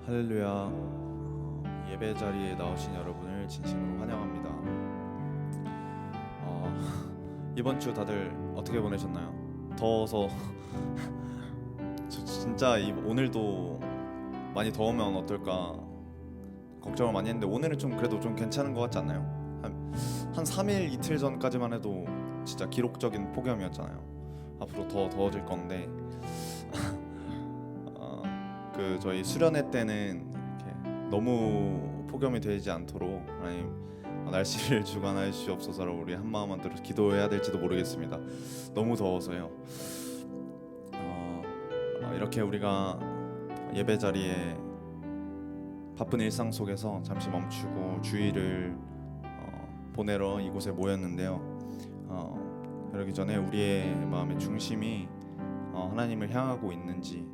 할렐루야. 예배 자리에 나오신 여러분을 진심으로 환영합니다. 이번 주 다들 어떻게 보내셨나요? 더워서 저 진짜 오늘도 많이 더우면 어떨까 걱정을 많이 했는데 오늘은 좀 그래도 좀 괜찮은 것 같지 않나요? 한 3일 이틀 전까지만 해도 진짜 기록적인 폭염이었잖아요. 앞으로 더 더워질 건데 그 저희 수련회 때는 이렇게 너무 폭염이 되지 않도록 하나님 날씨를 주관하여 주시옵소서. 우리 한 마음 한대로 기도해야 될지도 모르겠습니다. 너무 더워서요. 이렇게 우리가 예배 자리에 바쁜 일상 속에서 잠시 멈추고 주의를 보내러 이곳에 모였는데요. 그러기 전에 우리의 마음의 중심이 하나님을 향하고 있는지,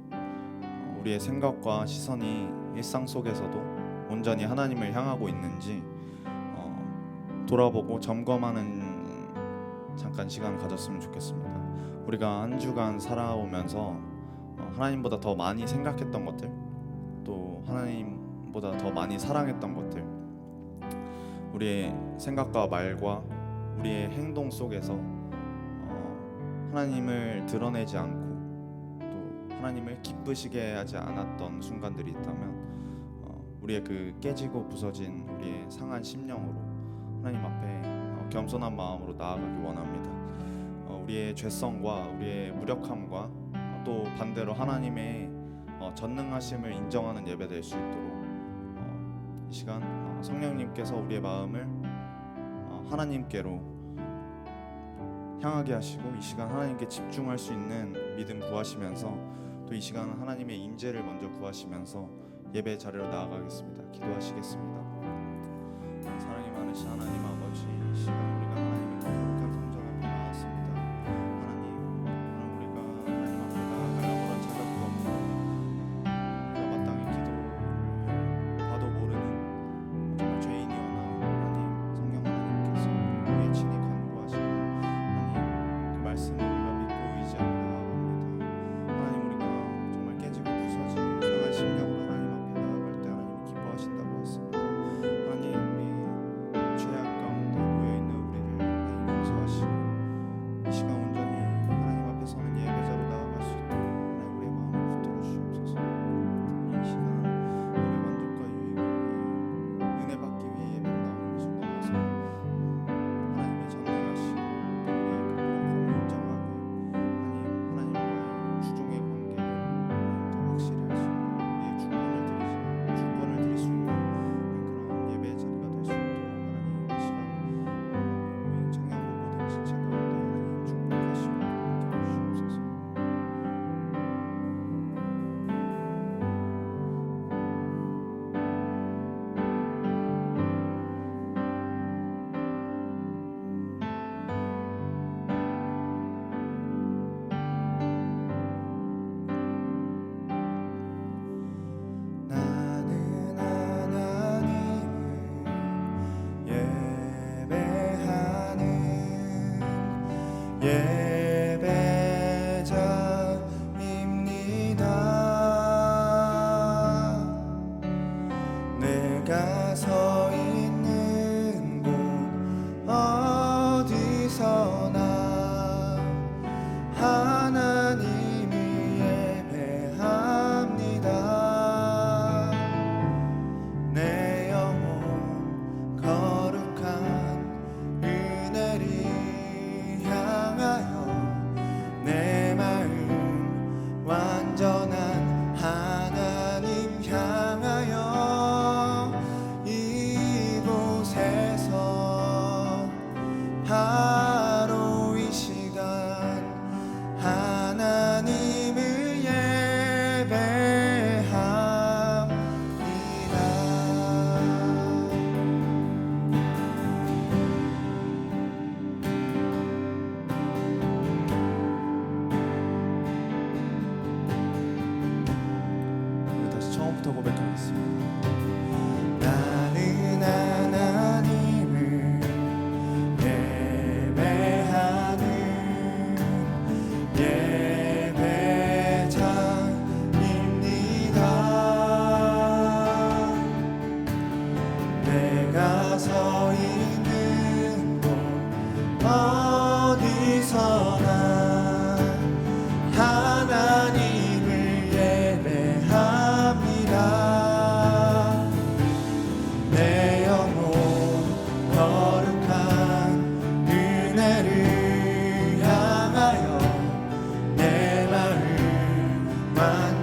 우리의 생각과 시선이 일상 속에서도 온전히 하나님을 향하고 있는지 돌아보고 점검하는 잠깐 시간 가졌으면 좋겠습니다. 우리가 한 주간 살아오면서 하나님보다 더 많이 생각했던 것들, 또 하나님보다 더 많이 사랑했던 것들, 우리의 생각과 말과 우리의 행동 속에서 하나님을 드러내지 않고 하나님을 기쁘시게 하지 않았던 순간들이 있다면 우리의 그 깨지고 부서진 우리의 상한 심령으로 하나님 앞에 겸손한 마음으로 나아가기 원합니다. 우리의 죄성과 우리의 무력함과 또 반대로 하나님의 전능하심을 인정하는 예배 될 수 있도록 이 시간 성령님께서 우리의 마음을 하나님께로 향하게 하시고 이 시간 하나님께 집중할 수 있는 믿음 구하시면서 또 이 시간 하나님의 임재를 먼저 구하시면서 예배 자리로 나아가겠습니다. 기도하시겠습니다. 사랑이 많으신 하나님 아버지, 이 시간 우리가 하나님의 거룩한 성전 앞에 나왔습니다. 하나님 우리가 하나님 앞에 나아갈 아무런 자격도 없고 우리가 마땅히 기도를 봐도 모르는 정말 죄인이오나 하나님 성령 하나님께서 우리의 친히 간구하시고 하나님 그 말씀을 우리가 믿고 의지하고 심령으로 하나님 앞에 나아갈 때 하나님이 기뻐하신다고 했습니다. 하나님 우리 죄악 가운데 놓여있는 우리를 하나님 용서하시고 이 시간 온전히 하나님 앞에 서는 예배자로 나아갈 수 있도록 하나님 우리의 마음을 붙들어 주시옵소서. 이 시간 우리의 만족과 유익을 위해 은혜 받기 위해 예배로 나오는 것을 넘어서 하나님의 전능하시고 또 우리의 그 무력함을 인정하게 하나님과의 주종의 관계를 더 확실히 할 수 있는 주권을 드릴 수 있는 그런 예배의 자리가 될 수 있도록 하나님 이 시간 우리 청년부 모든 지체 가운데 하나님 축복하시고 함께 주시옵소서. 내가 서 있는 곳 어디서나 하나님을 예배합니다. 내 영혼 거룩한 은혜를 향하여 내 마음 완전한 하나님 향하여 이곳에서 바로 이 시간 하나님을 예배합니다. 우리 다시 처음부터 고백하겠습니다. 나는 하나님을 예배하는 예배자입니다.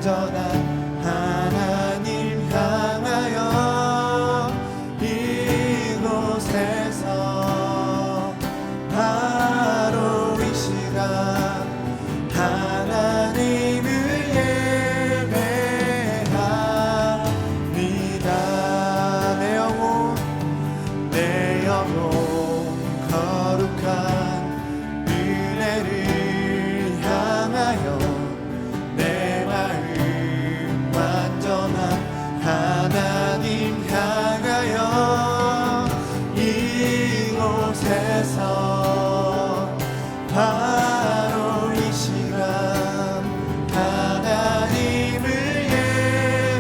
완전한 하나님 향하여 이곳에서 바로 이 시간 하나님을 예배합니다. 내 영혼 거룩한 은혜를 향하여 내 마음 완전한 하나님 향하여 이곳에서 바로 이 시간 하나님을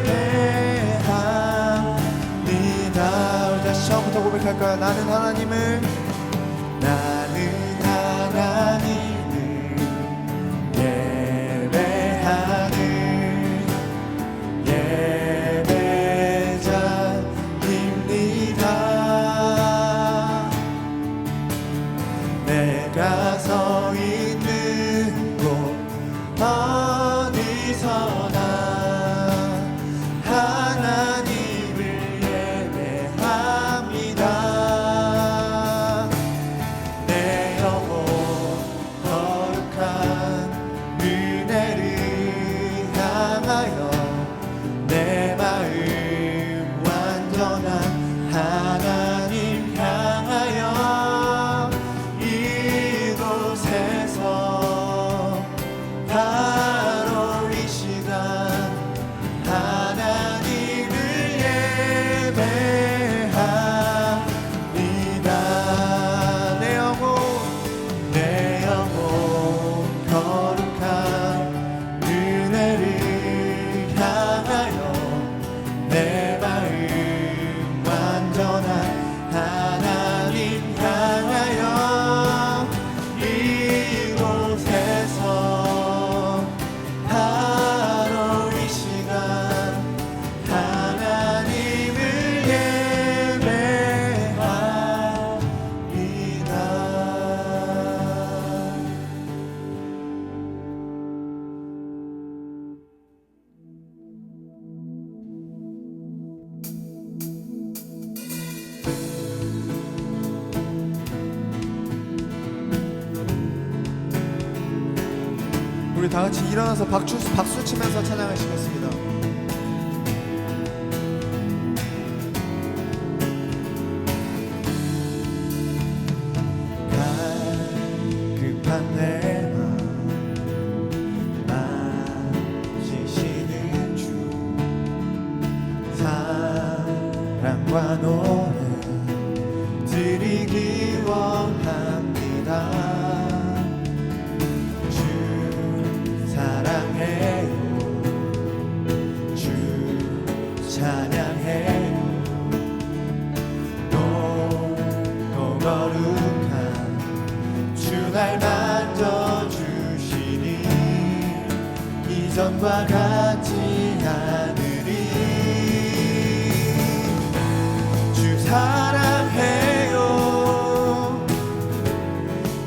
예배합니다. 우리 다시 처음부터 고백할까요? 나는 하나님을 예배하는 예배자입니다. 내가 서 있는 곳 어디서나 하나님을 예배합니다. 내 영혼 거룩한 은혜를 향하여 내 마음 완전한 하나님 향하여 이곳에서 바로 이 시간 하나님을 예배합니다. 내 영혼 거룩한 은혜를 향하여 내 마음 완전한 하나님 향하여 이곳에서 바로 이 시간 하나님을 예배합니다. 우리 다 같이 일어나서 박수 치면서 찬양하시겠습니다. 급한 내 마음 만지시는 주 사랑과 노래 드리기 원합니다. 주 사랑해요. 주 찬양해요. 높고 거룩한 주 날 만져주시니 이전과 같지 않으리. 주 사랑해요.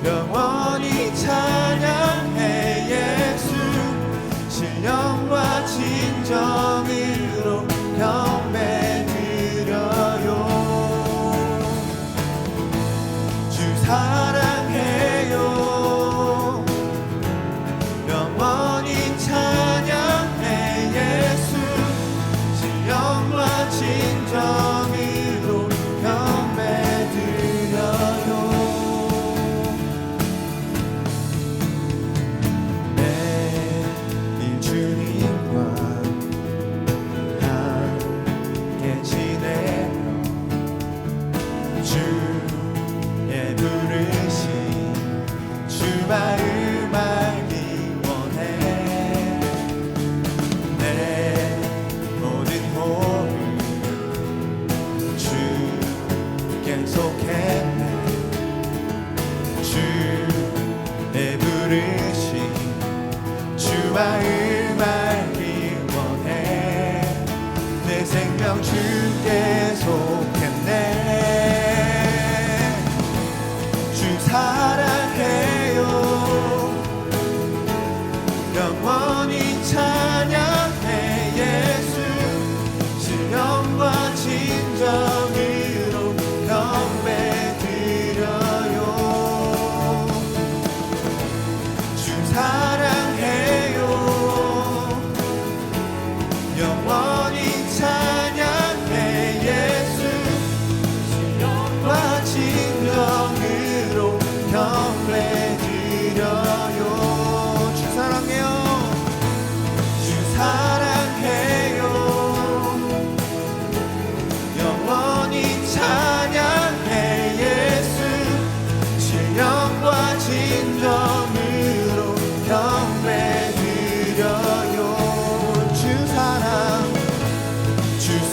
영원히 찬양해. 예수 신령과 진정으로 경배드려요. 주 사랑해요. 영원히 찬양해. 예수 신령과 진정으로 경배드려요. 매일 주님과 함께 지내며 주의 부르심 주 마음 알기 원해. 내 모든 호흡 주께 속했네. 주의 부르심 주 마음 알기 원해. 내 생명 주께 속했네. 주 사랑해요. 영원히 찬양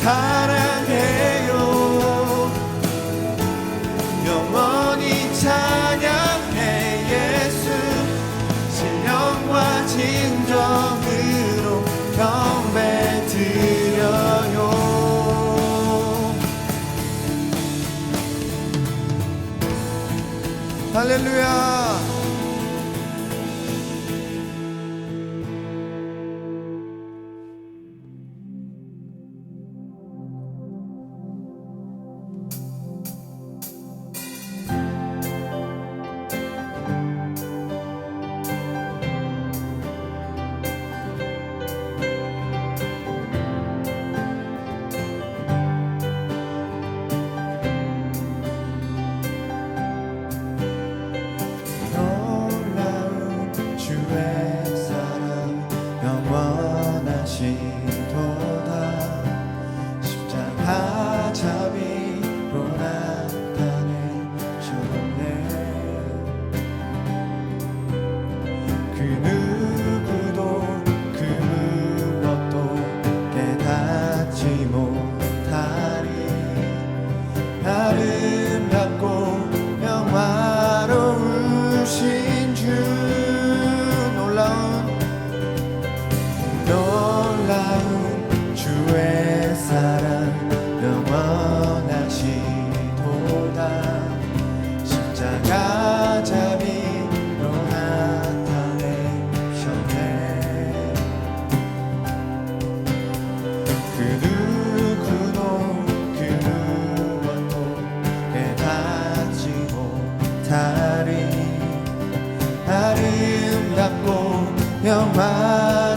사랑해요. 영원히 찬양해 예수. 신령과 진정으로 경배 드려요. 할렐루야.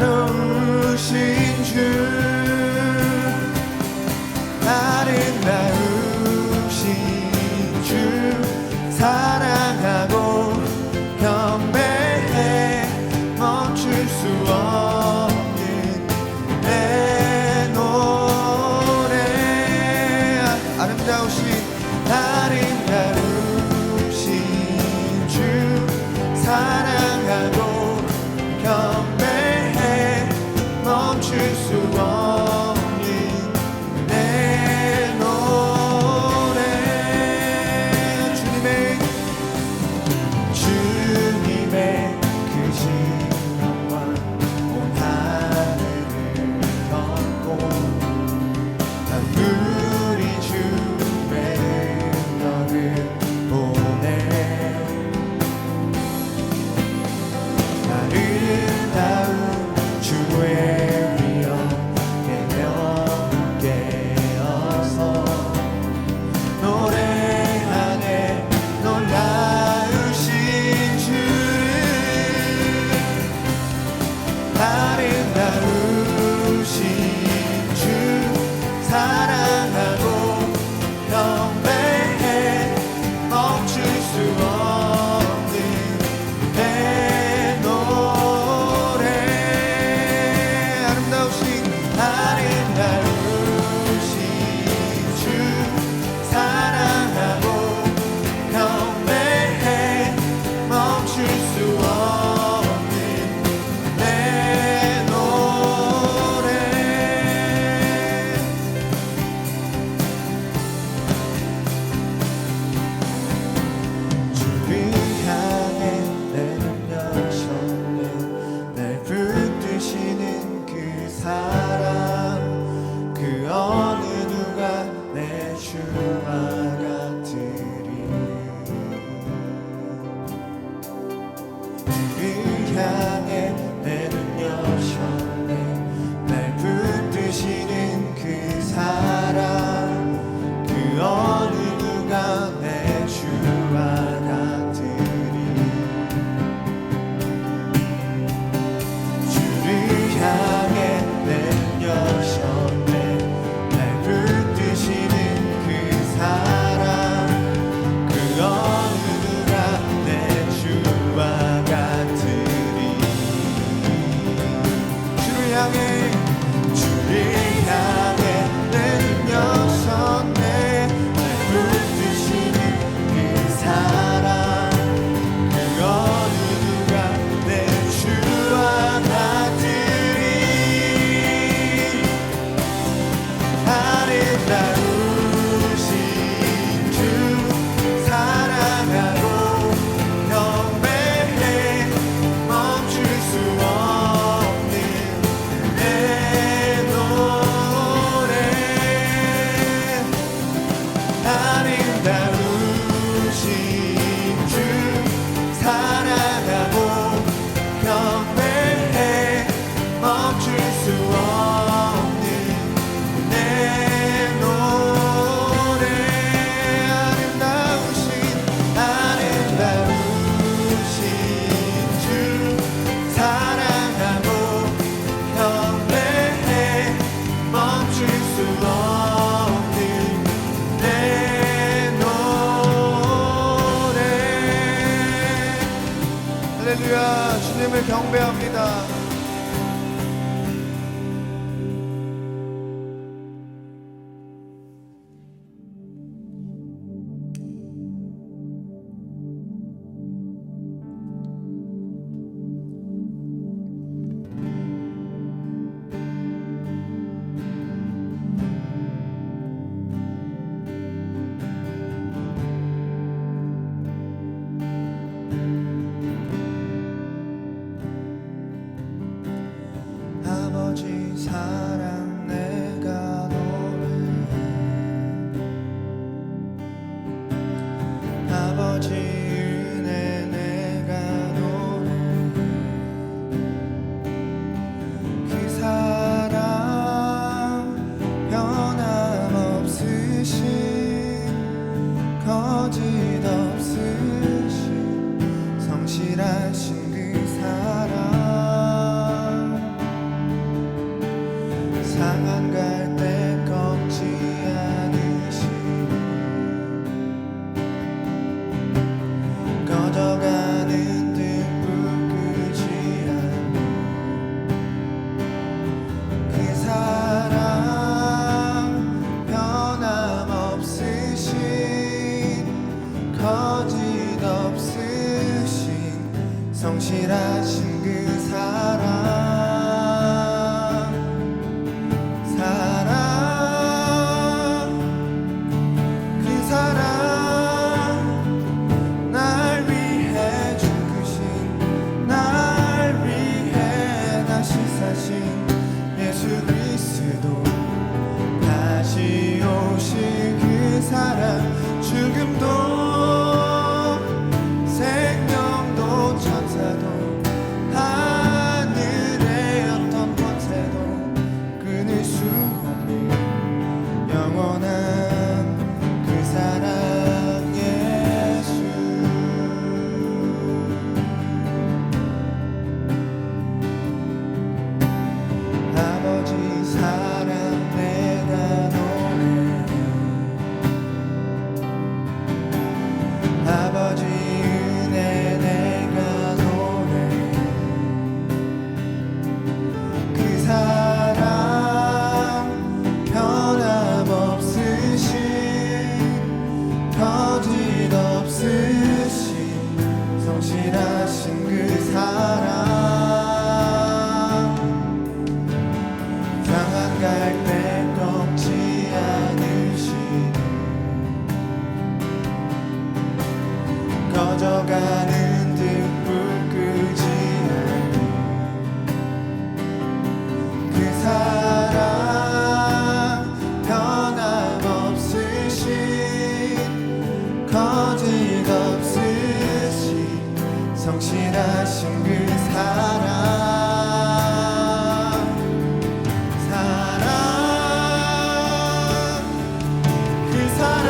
영화로우신 주 아름다우신 주 사랑하고 경배해 멈출 수 없는 내 노래 아름다우신 주 사랑하고 경배해 멈출 수 없는 내 노래 주님의 그 신령과 온 하늘을 덮고 우리 주의 너를 보내 아름다운 주의 위엄 깨어서 노래하네 놀라우신 주를 아름다우신 주 사랑하고 경배해 멈출 수 없는 내 노래 아름다우신 주 사랑하고 경배해 멈출 수 없는 내 노래 주를 향해 내 눈 여셨네 날 붙드시는 그 사랑 그 어느 누가 내 주와 같으리 주를 향해 내 눈 여셨네 날 붙드시는 그 사랑 그 어느 누가 내 주와 같으리 주를 향해 내 눈 여셨네 날 붙드시는 그 사랑 그 어느 누가 내 주와 같으리 주를 향해 내 눈 여셨네 날 붙드시는 그 사랑 그 어느 누가 내 주와 같으리 수 없는 내 노래 아름다우신 주 사랑하고 경배해 멈출 수 없는 내 노래 할렐루야 주님을 경배합니다. 아버지 사랑 내가 노래해 아버지 은혜 내가 노래해 그 사랑 변함없으신 거짓없으신 성실하신 그 사랑 상한 갈대 꺾지 않으시니 꺼져가는 등불 끄지 않는 그 사랑 변함없으신 거짓없으신 성실하신 그 사랑 그 사랑 날 위해 죽으신 날 위해 다시 사신 예수 그리스도 다시 오실 그 사랑 죽음도 생명도 천사도 하늘의 어떤 권세도 끊을 수 없는 영원한 그 사랑 예수 아버지 사랑 내가 노래해 아버지 은혜 내가 노래해 그 사랑 변함없으신 거짓없으신 성실하신 그 사랑 상한 갈대 꺾지 않으시니 꺼져가는 등불 끄지 않는 그 사랑 변함없으신 거짓없으신 성실하신 그 사랑 그 사랑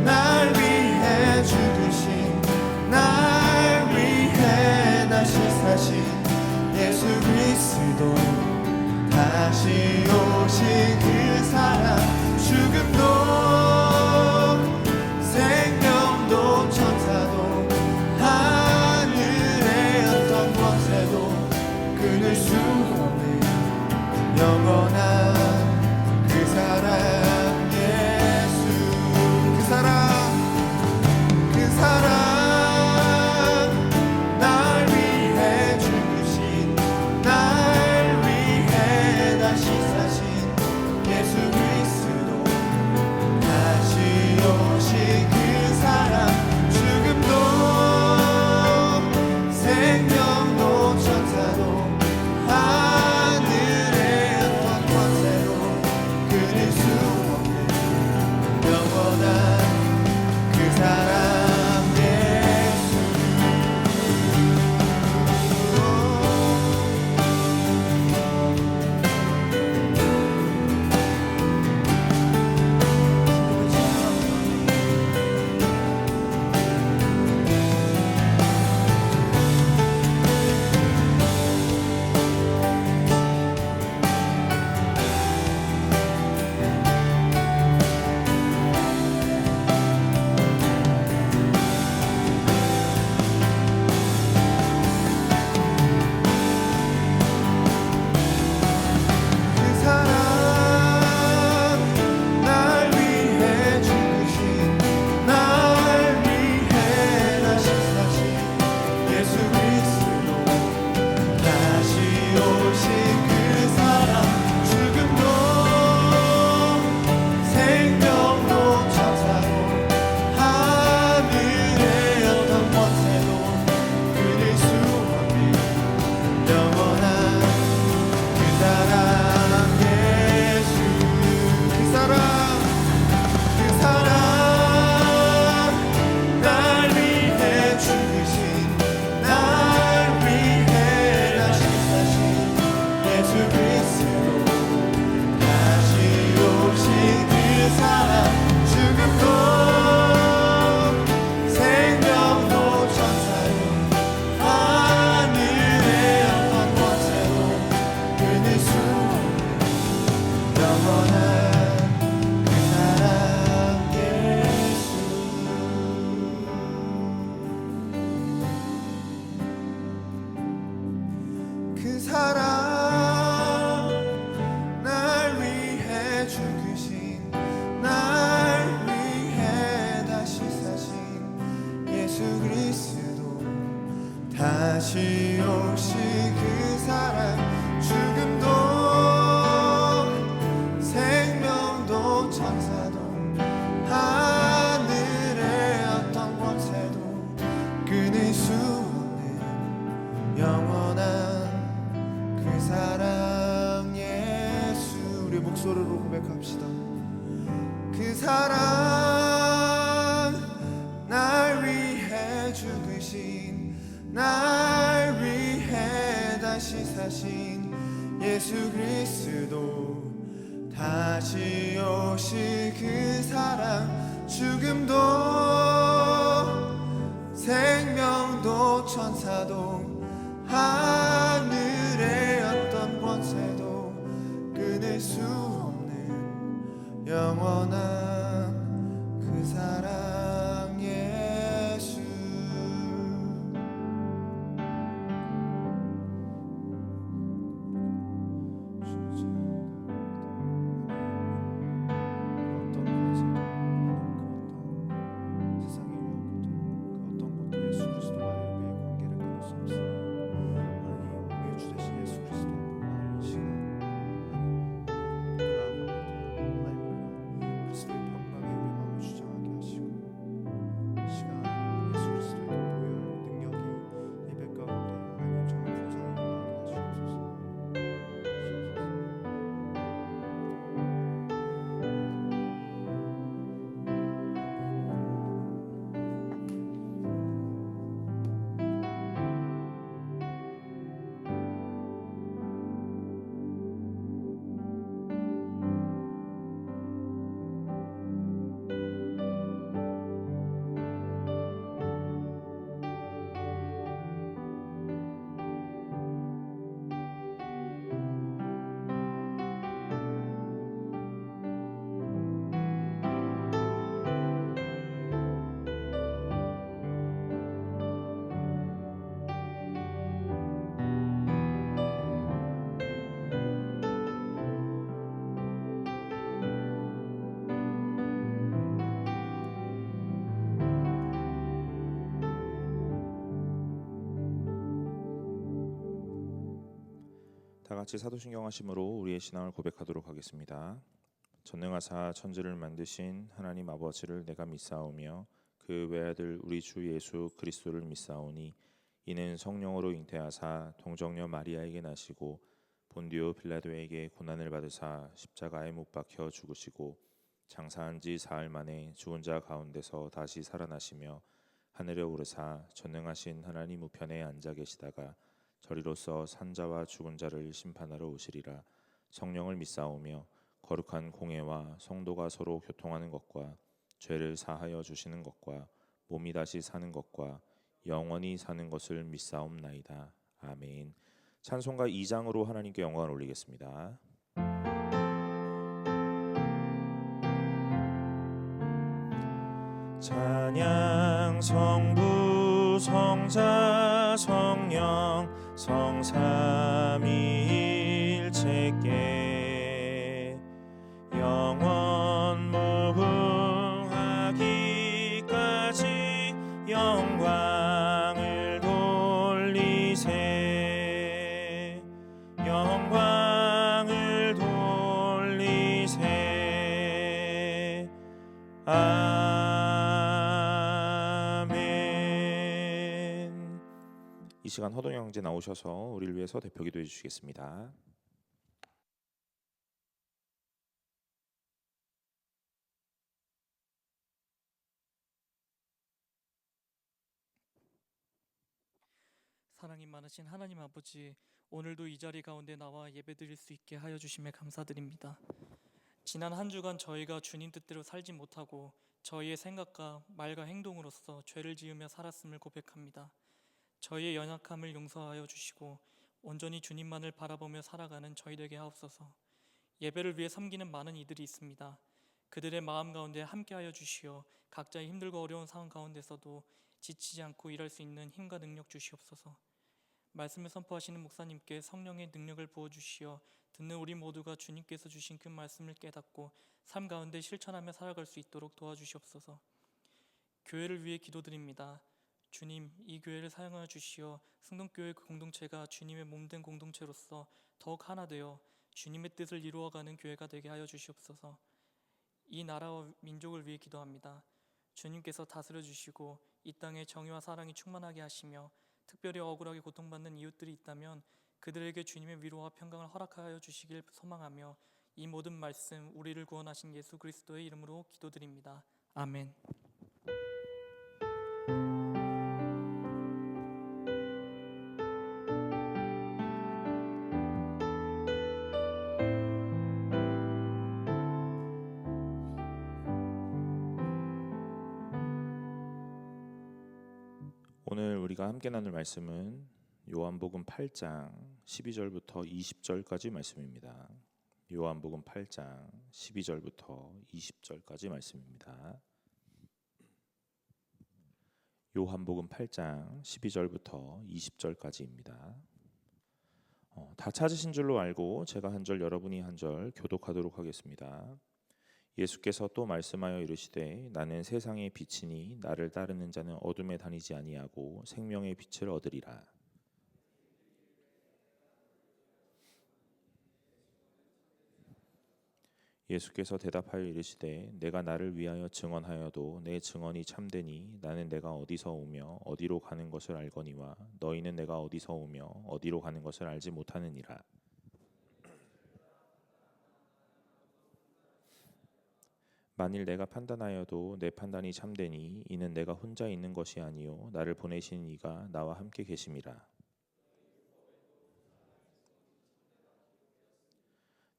날 위해 죽으신 날 위해 다시 사신 예수 그리스도 다시 오신 그 사랑 죽음도 생명도 천사도 하늘의 어떤 권세도 끊을 수 없는 영원한 그 사랑 예수 그 사랑 날 위해 죽으신 날 위해 다시 사신 예수 그리스도 다시 오신 그 사랑 죽음도 생명도 천사도 하늘의 어떤 권세 사랑 날 위해 죽으신 날 위해 다시 사신 예수 그리스도 다시 오시 그 사랑 죽음도 생명도 천사도 하늘의 어떤 권세도 끊을 수 없는 영원한 그 사랑 예수. 우리 목소리로 고백합시다. 그 사랑 날 위해 죽으신 날 위해 다시 사신 예수 그리스도 다시 오실 그 사랑 죽음도 생명도 천사도 하늘의 어떤 권세도 끊을 수 없는 영원한 그 사랑 예수. 세상의 유혹도 그 어떤 것도 예수 그리스도와의 우리의 관계를 끊을 수 없습니다. 하나님, 우리의 주 되신 예수 그리스도뿐만 이 시간 하나님 그리스도의 평강에 우리 마음을 주장하게 하시고 이 시간 예수 그리스도의 그 보혈 능력이 예배 가운데 하나님 정말 풍성히 임하게 하시옵소서. 다 같이 사도신경 하심으로 우리의 신앙을 고백하도록 하겠습니다. 전능하사 천지를 만드신 하나님 아버지를 내가 믿사오며 그 외아들 우리 주 예수 그리스도를 믿사오니 이는 성령으로 잉태하사 동정녀 마리아에게 나시고 본디오 빌라도에게 고난을 받으사 십자가에 못 박혀 죽으시고 장사한 지 사흘 만에 죽은 자 가운데서 다시 살아나시며 하늘에 오르사 전능하신 하나님 우편에 앉아 계시다가 저리로서 산자와 죽은 자를 심판하러 오시리라. 성령을 믿사오며 거룩한 공회와 성도가 서로 교통하는 것과 죄를 사하여 주시는 것과 몸이 다시 사는 것과 영원히 사는 것을 믿사옵나이다. 아멘. 찬송가 2장으로 하나님께 영광을 올리겠습니다. 찬양 성부 성자 성령 성삼위일체께 영원 무궁하기까지 영광을 돌리세 영광을 돌리세 이 시간 허동 형제 나오셔서 우리를 위해서 대표 기도해 주시겠습니다. 사랑이 많으신 하나님 아버지, 오늘도 이 자리 가운데 나와 예배드릴 수 있게 하여 주심에 감사드립니다. 지난 한 주간 저희가 주님 뜻대로 살지 못하고 저희의 생각과 말과 행동으로서 죄를 지으며 살았음을 고백합니다. 저희의 연약함을 용서하여 주시고 온전히 주님만을 바라보며 살아가는 저희 되게 하옵소서. 예배를 위해 섬기는 많은 이들이 있습니다. 그들의 마음 가운데 함께하여 주시어 각자의 힘들고 어려운 상황 가운데서도 지치지 않고 일할 수 있는 힘과 능력 주시옵소서. 말씀을 선포하시는 목사님께 성령의 능력을 부어주시어 듣는 우리 모두가 주님께서 주신 그 말씀을 깨닫고 삶 가운데 실천하며 살아갈 수 있도록 도와주시옵소서. 교회를 위해 기도드립니다. 주님, 이 교회를 사용하여 주시어 승동교회 그 공동체가 주님의 몸된 공동체로서 더욱 하나 되어 주님의 뜻을 이루어가는 교회가 되게 하여 주시옵소서. 이 나라와 민족을 위해 기도합니다. 주님께서 다스려 주시고 이 땅에 정의와 사랑이 충만하게 하시며 특별히 억울하게 고통받는 이웃들이 있다면 그들에게 주님의 위로와 평강을 허락하여 주시길 소망하며 이 모든 말씀 우리를 구원하신 예수 그리스도의 이름으로 기도드립니다. 아멘. 오늘 우리가 함께 나눌 말씀은 요한복음 8장 12절부터 20절까지 말씀입니다. 요한복음 8장 12절부터 20절까지 말씀입니다. 요한복음 8장 12절부터 20절까지입니다. 다 찾으신 줄로 알고 제가 한 절 여러분이 한 절 교독하도록 하겠습니다. 예수께서 또 말씀하여 이르시되 나는 세상의 빛이니 나를 따르는 자는 어둠에 다니지 아니하고 생명의 빛을 얻으리라. 예수께서 대답하여 이르시되 내가 나를 위하여 증언하여도 내 증언이 참되니 나는 내가 어디서 오며 어디로 가는 것을 알거니와 너희는 내가 어디서 오며 어디로 가는 것을 알지 못하느니라. 만일 내가 판단하여도 내 판단이 참되니 이는 내가 혼자 있는 것이 아니요 나를 보내신 이가 나와 함께 계심이라.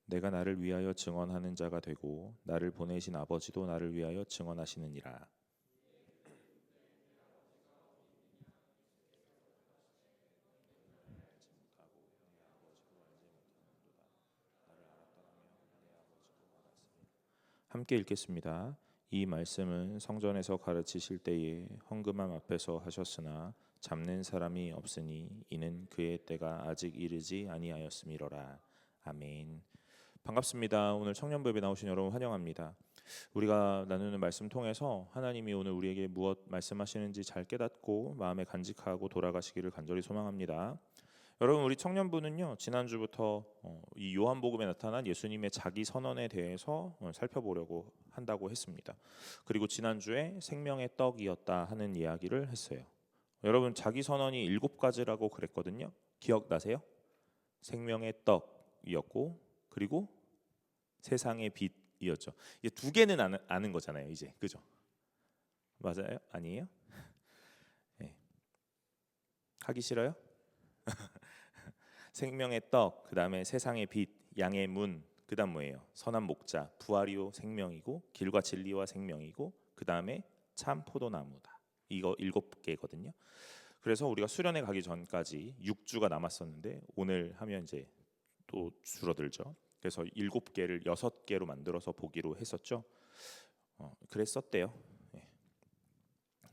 내가 나를 위하여 증언하는 자가 되고 나를 보내신 아버지도 나를 위하여 증언하시느니라. 함께 읽겠습니다. 이 말씀은 성전에서 가르치실 때에 헌금함 앞에서 하셨으나 잡는 사람이 없으니 이는 그의 때가 아직 이르지 아니하였음이로라. 아멘. 반갑습니다. 오늘 청년부 예배 나오신 여러분 환영합니다. 우리가 나누는 말씀 통해서 하나님이 오늘 우리에게 무엇 말씀하시는지 잘 깨닫고 마음에 간직하고 돌아가시기를 간절히 소망합니다. 여러분, 우리 청년부는요 지난주부터 이 요한복음에 나타난 예수님의 자기 선언에 대해서 살펴보려고 한다고 했습니다. 그리고 지난주에 생명의 떡이었다 하는 이야기를 했어요. 여러분, 자기 선언이 7가지라고 그랬거든요. 기억나세요? 생명의 떡이었고 그리고 세상의 빛이었죠. 이제 2개는 아는 거잖아요 이제, 그죠? 맞아요? 아니에요? 네. 하기 싫어요? 생명의 떡, 그 다음에 세상의 빛, 양의 문, 그 다음 뭐예요? 선한 목자, 부활이요 생명이고 길과 진리와 생명이고 그 다음에 참 포도나무다. 이거 7개거든요. 그래서 우리가 수련회 가기 전까지 6주가 남았었는데 오늘 하면 이제 또 줄어들죠. 그래서 7개를 6개로 만들어서 보기로 했었죠. 그랬었대요. 네.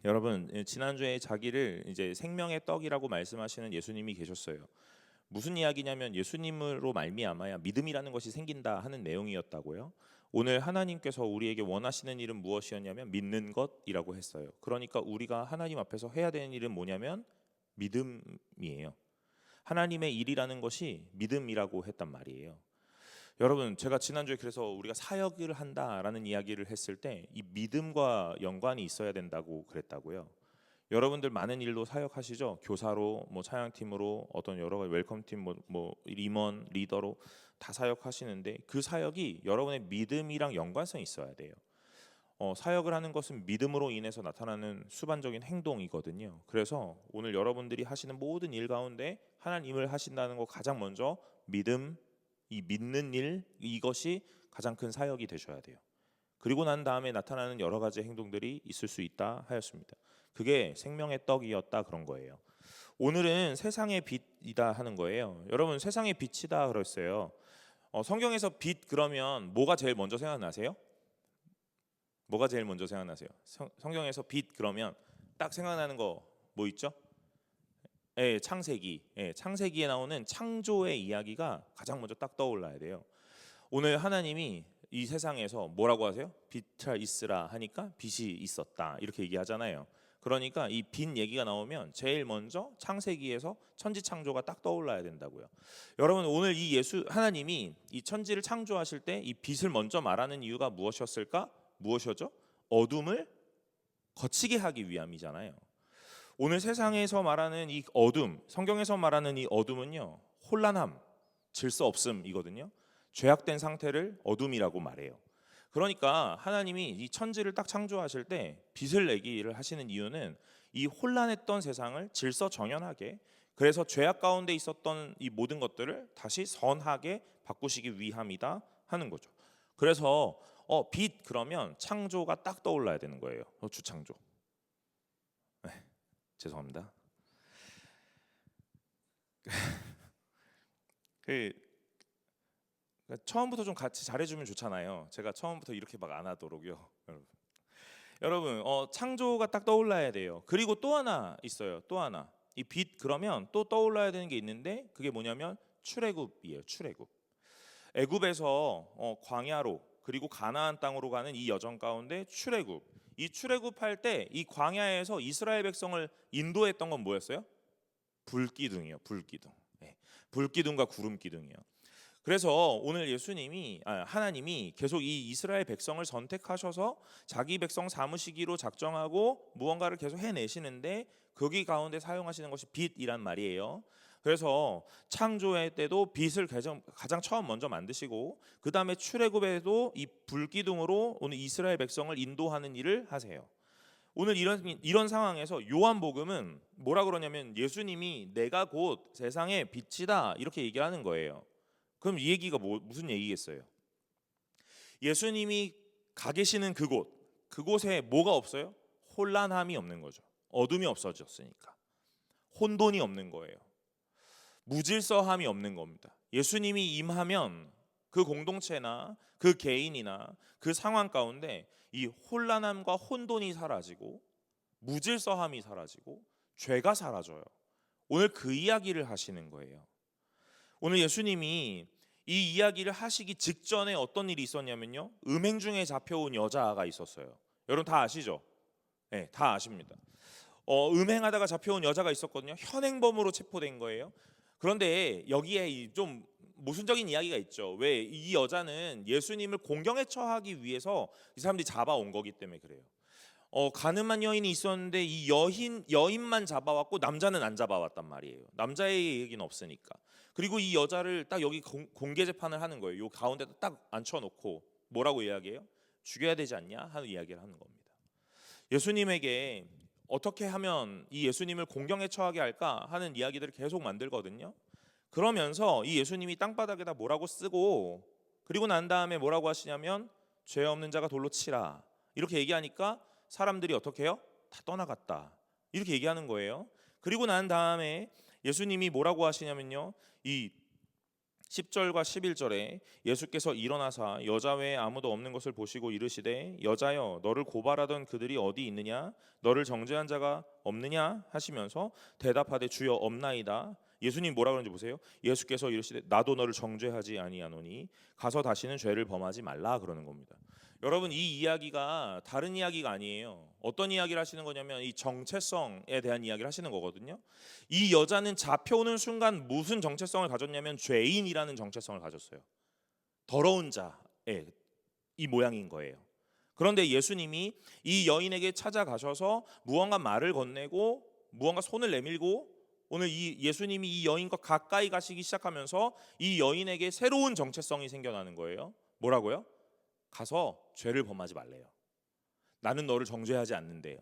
여러분, 지난주에 자기를 이제 생명의 떡이라고 말씀하시는 예수님이 계셨어요. 무슨 이야기냐면 예수님으로 말미암아야 믿음이라는 것이 생긴다 하는 내용이었다고요. 오늘 하나님께서 우리에게 원하시는 일은 무엇이었냐면 믿는 것이라고 했어요. 그러니까 우리가 하나님 앞에서 해야 되는 일은 뭐냐면 믿음이에요. 하나님의 일이라는 것이 믿음이라고 했단 말이에요. 여러분, 제가 지난주에 그래서 우리가 사역을 한다라는 이야기를 했을 때 이 믿음과 연관이 있어야 된다고 그랬다고요. 여러분들 많은 일로 사역하시죠. 교사로, 뭐 찬양팀으로, 어떤 여러 가지 웰컴팀, 뭐 임원, 리더로 다 사역하시는데 그 사역이 여러분의 믿음이랑 연관성이 있어야 돼요. 사역을 하는 것은 믿음으로 인해서 나타나는 수반적인 행동이거든요. 그래서 오늘 여러분들이 하시는 모든 일 가운데 하나님을 하신다는 거 가장 먼저 믿음, 이 믿는 일, 이것이 가장 큰 사역이 되셔야 돼요. 그리고 난 다음에 나타나는 여러 가지 행동들이 있을 수 있다 하였습니다. 그게 생명의 떡이었다 그런 거예요. 오늘은 세상의 빛이다 하는 거예요. 여러분, 세상의 빛이다 그랬어요. 성경에서 빛 그러면 뭐가 제일 먼저 생각나세요? 뭐가 제일 먼저 생각나세요? 성경에서 빛 그러면 딱 생각나는 거 뭐 있죠? 창세기, 창세기에 나오는 창조의 이야기가 가장 먼저 딱 떠올라야 돼요. 오늘 하나님이 이 세상에서 뭐라고 하세요? 빛이 있으라 하니까 빛이 있었다 이렇게 얘기하잖아요. 그러니까 이 빛 얘기가 나오면 제일 먼저 창세기에서 천지 창조가 딱 떠올라야 된다고요. 여러분 오늘 이 하나님이 이 천지를 창조하실 때 이 빛을 먼저 말하는 이유가 무엇이었을까? 무엇이었죠? 어둠을 거치게 하기 위함이잖아요. 오늘 세상에서 말하는 이 어둠, 성경에서 말하는 이 어둠은요, 혼란함, 질서 없음이거든요. 죄악된 상태를 어둠이라고 말해요. 그러니까 하나님이 이 천지를 딱 창조하실 때 빛을 내기를 하시는 이유는 이 혼란했던 세상을 질서 정연하게, 그래서 죄악 가운데 있었던 이 모든 것들을 다시 선하게 바꾸시기 위함이다 하는 거죠. 그래서 빛 그러면 창조가 딱 떠올라야 되는 거예요. 주창조. 네, 죄송합니다. 처음부터 좀 같이 잘해주면 좋잖아요. 제가 처음부터 이렇게 막 안 하도록요. 여러분 창조가 딱 떠올라야 돼요. 그리고 또 하나 있어요. 또 하나 이 빛 그러면 또 떠올라야 되는 게 있는데 그게 뭐냐면 출애굽이에요. 출애굽. 애굽에서 광야로 그리고 가나안 땅으로 가는 이 여정 가운데 출애굽. 이 출애굽할 때 이 광야에서 이스라엘 백성을 인도했던 건 뭐였어요? 불기둥이요. 불기둥. 네. 불기둥과 구름기둥이요. 그래서 오늘 하나님이 계속 이 이스라엘 백성을 선택하셔서 자기 백성 삼으시기로 작정하고 무언가를 계속 해내시는데 거기 가운데 사용하시는 것이 빛이란 말이에요. 그래서 창조의 때도 빛을 가장 처음 먼저 만드시고 그 다음에 출애굽에도 이 불기둥으로 오늘 이스라엘 백성을 인도하는 일을 하세요. 오늘 이런 상황에서 요한복음은 뭐라 그러냐면 예수님이 내가 곧 세상의 빛이다 이렇게 얘기하는 거예요. 그럼 이 얘기가 무슨 얘기겠어요? 예수님이 가 계시는 그곳에 뭐가 없어요? 혼란함이 없는 거죠. 어둠이 없어졌으니까. 혼돈이 없는 거예요. 무질서함이 없는 겁니다. 예수님이 임하면 그 공동체나 그 개인이나 그 상황 가운데 이 혼란함과 혼돈이 사라지고 무질서함이 사라지고 죄가 사라져요. 오늘 그 이야기를 하시는 거예요. 오늘 예수님이 이 이야기를 하시기 직전에 어떤 일이 있었냐면요, 음행 중에 잡혀온 여자가 있었어요. 여러분 다 아시죠? 네, 다 아십니다. 음행하다가 잡혀온 여자가 있었거든요. 현행범으로 체포된 거예요. 그런데 여기에 좀 모순적인 이야기가 있죠. 왜? 이 여자는 예수님을 공경에 처하기 위해서 이 사람들이 잡아온 거기 때문에 그래요. 가늠한 여인이 있었는데 이 여인만 잡아왔고 남자는 안 잡아왔단 말이에요. 남자의 얘기는 없으니까. 그리고 이 여자를 딱 여기 공개 재판을 하는 거예요. 요 가운데다 딱 앉혀놓고 뭐라고 이야기해요? 죽여야 되지 않냐 하는 이야기를 하는 겁니다. 예수님에게 어떻게 하면 이 예수님을 공경에 처하게 할까 하는 이야기들을 계속 만들거든요. 그러면서 이 예수님이 땅바닥에다 뭐라고 쓰고 그리고 난 다음에 뭐라고 하시냐면 죄 없는 자가 돌로 치라 이렇게 얘기하니까 사람들이 어떻게 해요? 다 떠나갔다 이렇게 얘기하는 거예요. 그리고 난 다음에 예수님이 뭐라고 하시냐면요, 이 10절과 11절에 예수께서 일어나사 여자 외에 아무도 없는 것을 보시고 이르시되 여자여 너를 고발하던 그들이 어디 있느냐 너를 정죄한 자가 없느냐 하시면서 대답하되 주여 없나이다. 예수님 뭐라 그러는지 보세요. 예수께서 이르시되 나도 너를 정죄하지 아니하노니 가서 다시는 죄를 범하지 말라 그러는 겁니다. 여러분 이 이야기가 다른 이야기가 아니에요. 어떤 이야기를 하시는 거냐면 이 정체성에 대한 이야기를 하시는 거거든요. 이 여자는 잡혀오는 순간 무슨 정체성을 가졌냐면 죄인이라는 정체성을 가졌어요. 더러운 자의 이 모양인 거예요. 그런데 예수님이 이 여인에게 찾아가셔서 무언가 말을 건네고 무언가 손을 내밀고 오늘 이 예수님이 이 여인과 가까이 가시기 시작하면서 이 여인에게 새로운 정체성이 생겨나는 거예요. 뭐라고요? 가서 죄를 범하지 말래요. 나는 너를 정죄하지 않는데요.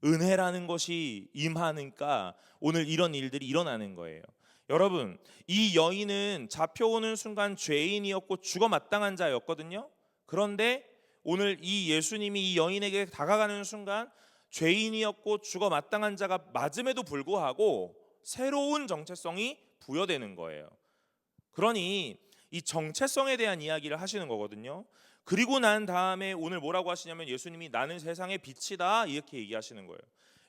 은혜라는 것이 임하니까 오늘 이런 일들이 일어나는 거예요. 여러분 이 여인은 잡혀오는 순간 죄인이었고 죽어 마땅한 자였거든요. 그런데 오늘 이 예수님이 이 여인에게 다가가는 순간 죄인이었고 죽어 마땅한 자가 맞음에도 불구하고 새로운 정체성이 부여되는 거예요. 그러니 이 정체성에 대한 이야기를 하시는 거거든요. 그리고 난 다음에 오늘 뭐라고 하시냐면 예수님이 나는 세상의 빛이다 이렇게 얘기하시는 거예요.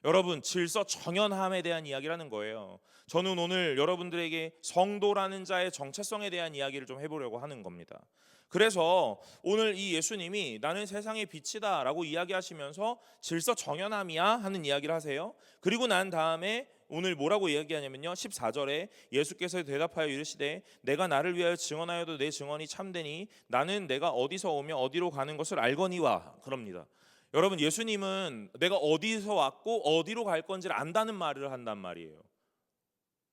여러분, 질서 정연함에 대한 이야기라는 거예요. 저는 오늘 여러분들에게 성도라는 자의 정체성에 대한 이야기를 좀 해보려고 하는 겁니다. 그래서 오늘 이 예수님이 나는 세상의 빛이다 라고 이야기하시면서 질서 정연함이야 하는 이야기를 하세요. 그리고 난 다음에 오늘 뭐라고 이야기하냐면요, 14절에 예수께서 대답하여 이르시되 내가 나를 위하여 증언하여도 내 증언이 참되니 나는 내가 어디서 오며 어디로 가는 것을 알거니와. 그럽니다. 여러분, 예수님은 내가 어디서 왔고 어디로 갈 건지를 안다는 말을 한단 말이에요.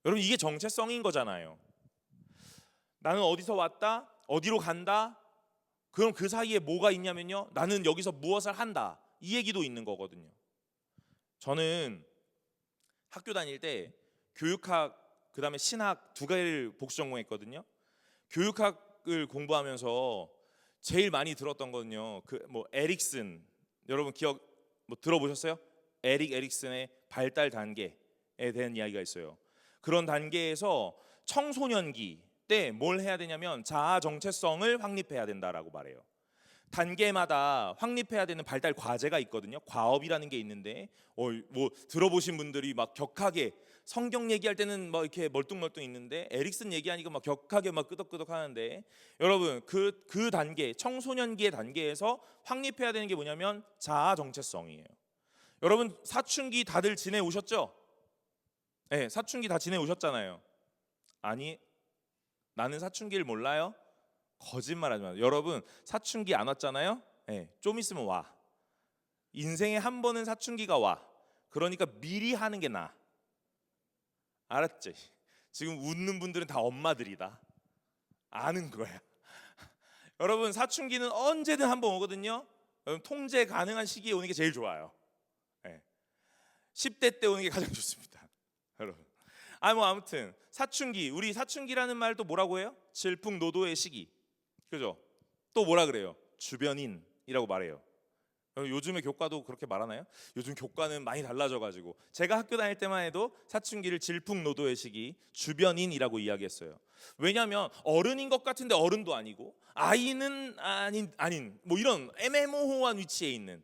여러분, 이게 정체성인 거잖아요. 나는 어디서 왔다, 어디로 간다. 그럼 그 사이에 뭐가 있냐면요, 나는 여기서 무엇을 한다, 이 얘기도 있는 거거든요. 저는 학교 다닐 때 교육학 그다음에 신학 두 개를 복수 전공했거든요. 교육학을 공부하면서 제일 많이 들었던 거는요, 그 뭐 에릭슨, 여러분 기억 뭐 들어보셨어요? 에릭 에릭슨의 발달 단계에 대한 이야기가 있어요. 그런 단계에서 청소년기 때 뭘 해야 되냐면 자아 정체성을 확립해야 된다라고 말해요. 단계마다 확립해야 되는 발달 과제가 있거든요. 과업이라는 게 있는데 뭐 들어보신 분들이 막 격하게 성경 얘기할 때는 막 이렇게 멀뚱멀뚱 있는데 에릭슨 얘기하니까 막 격하게 막 끄덕끄덕 하는데, 여러분 그 단계, 청소년기의 단계에서 확립해야 되는 게 뭐냐면 자아 정체성이에요. 여러분, 사춘기 다들 지내오셨죠? 네, 사춘기 다 지내오셨잖아요. 아니, 나는 사춘기를 몰라요? 거짓말하지 마세요. 여러분, 사춘기 안 왔잖아요? 네, 좀 있으면 와. 인생에 한 번은 사춘기가 와. 그러니까 미리 하는 게 나아. 알았지? 지금 웃는 분들은 다 엄마들이다. 아는 거야. 여러분, 사춘기는 언제든 한 번 오거든요. 여러분, 통제 가능한 시기에 오는 게 제일 좋아요. 네. 10대 때 오는 게 가장 좋습니다. 여러분, 아무튼 사춘기, 우리 사춘기라는 말도 뭐라고 해요? 질풍노도의 시기. 그죠? 또 뭐라 그래요? 주변인이라고 말해요. 요즘의 교과도 그렇게 말하나요? 요즘 교과는 많이 달라져가지고 제가 학교 다닐 때만 해도 사춘기를 질풍노도의 시기, 주변인이라고 이야기했어요. 왜냐하면 어른인 것 같은데 어른도 아니고 아이는 아닌 뭐 이런 애매모호한 위치에 있는,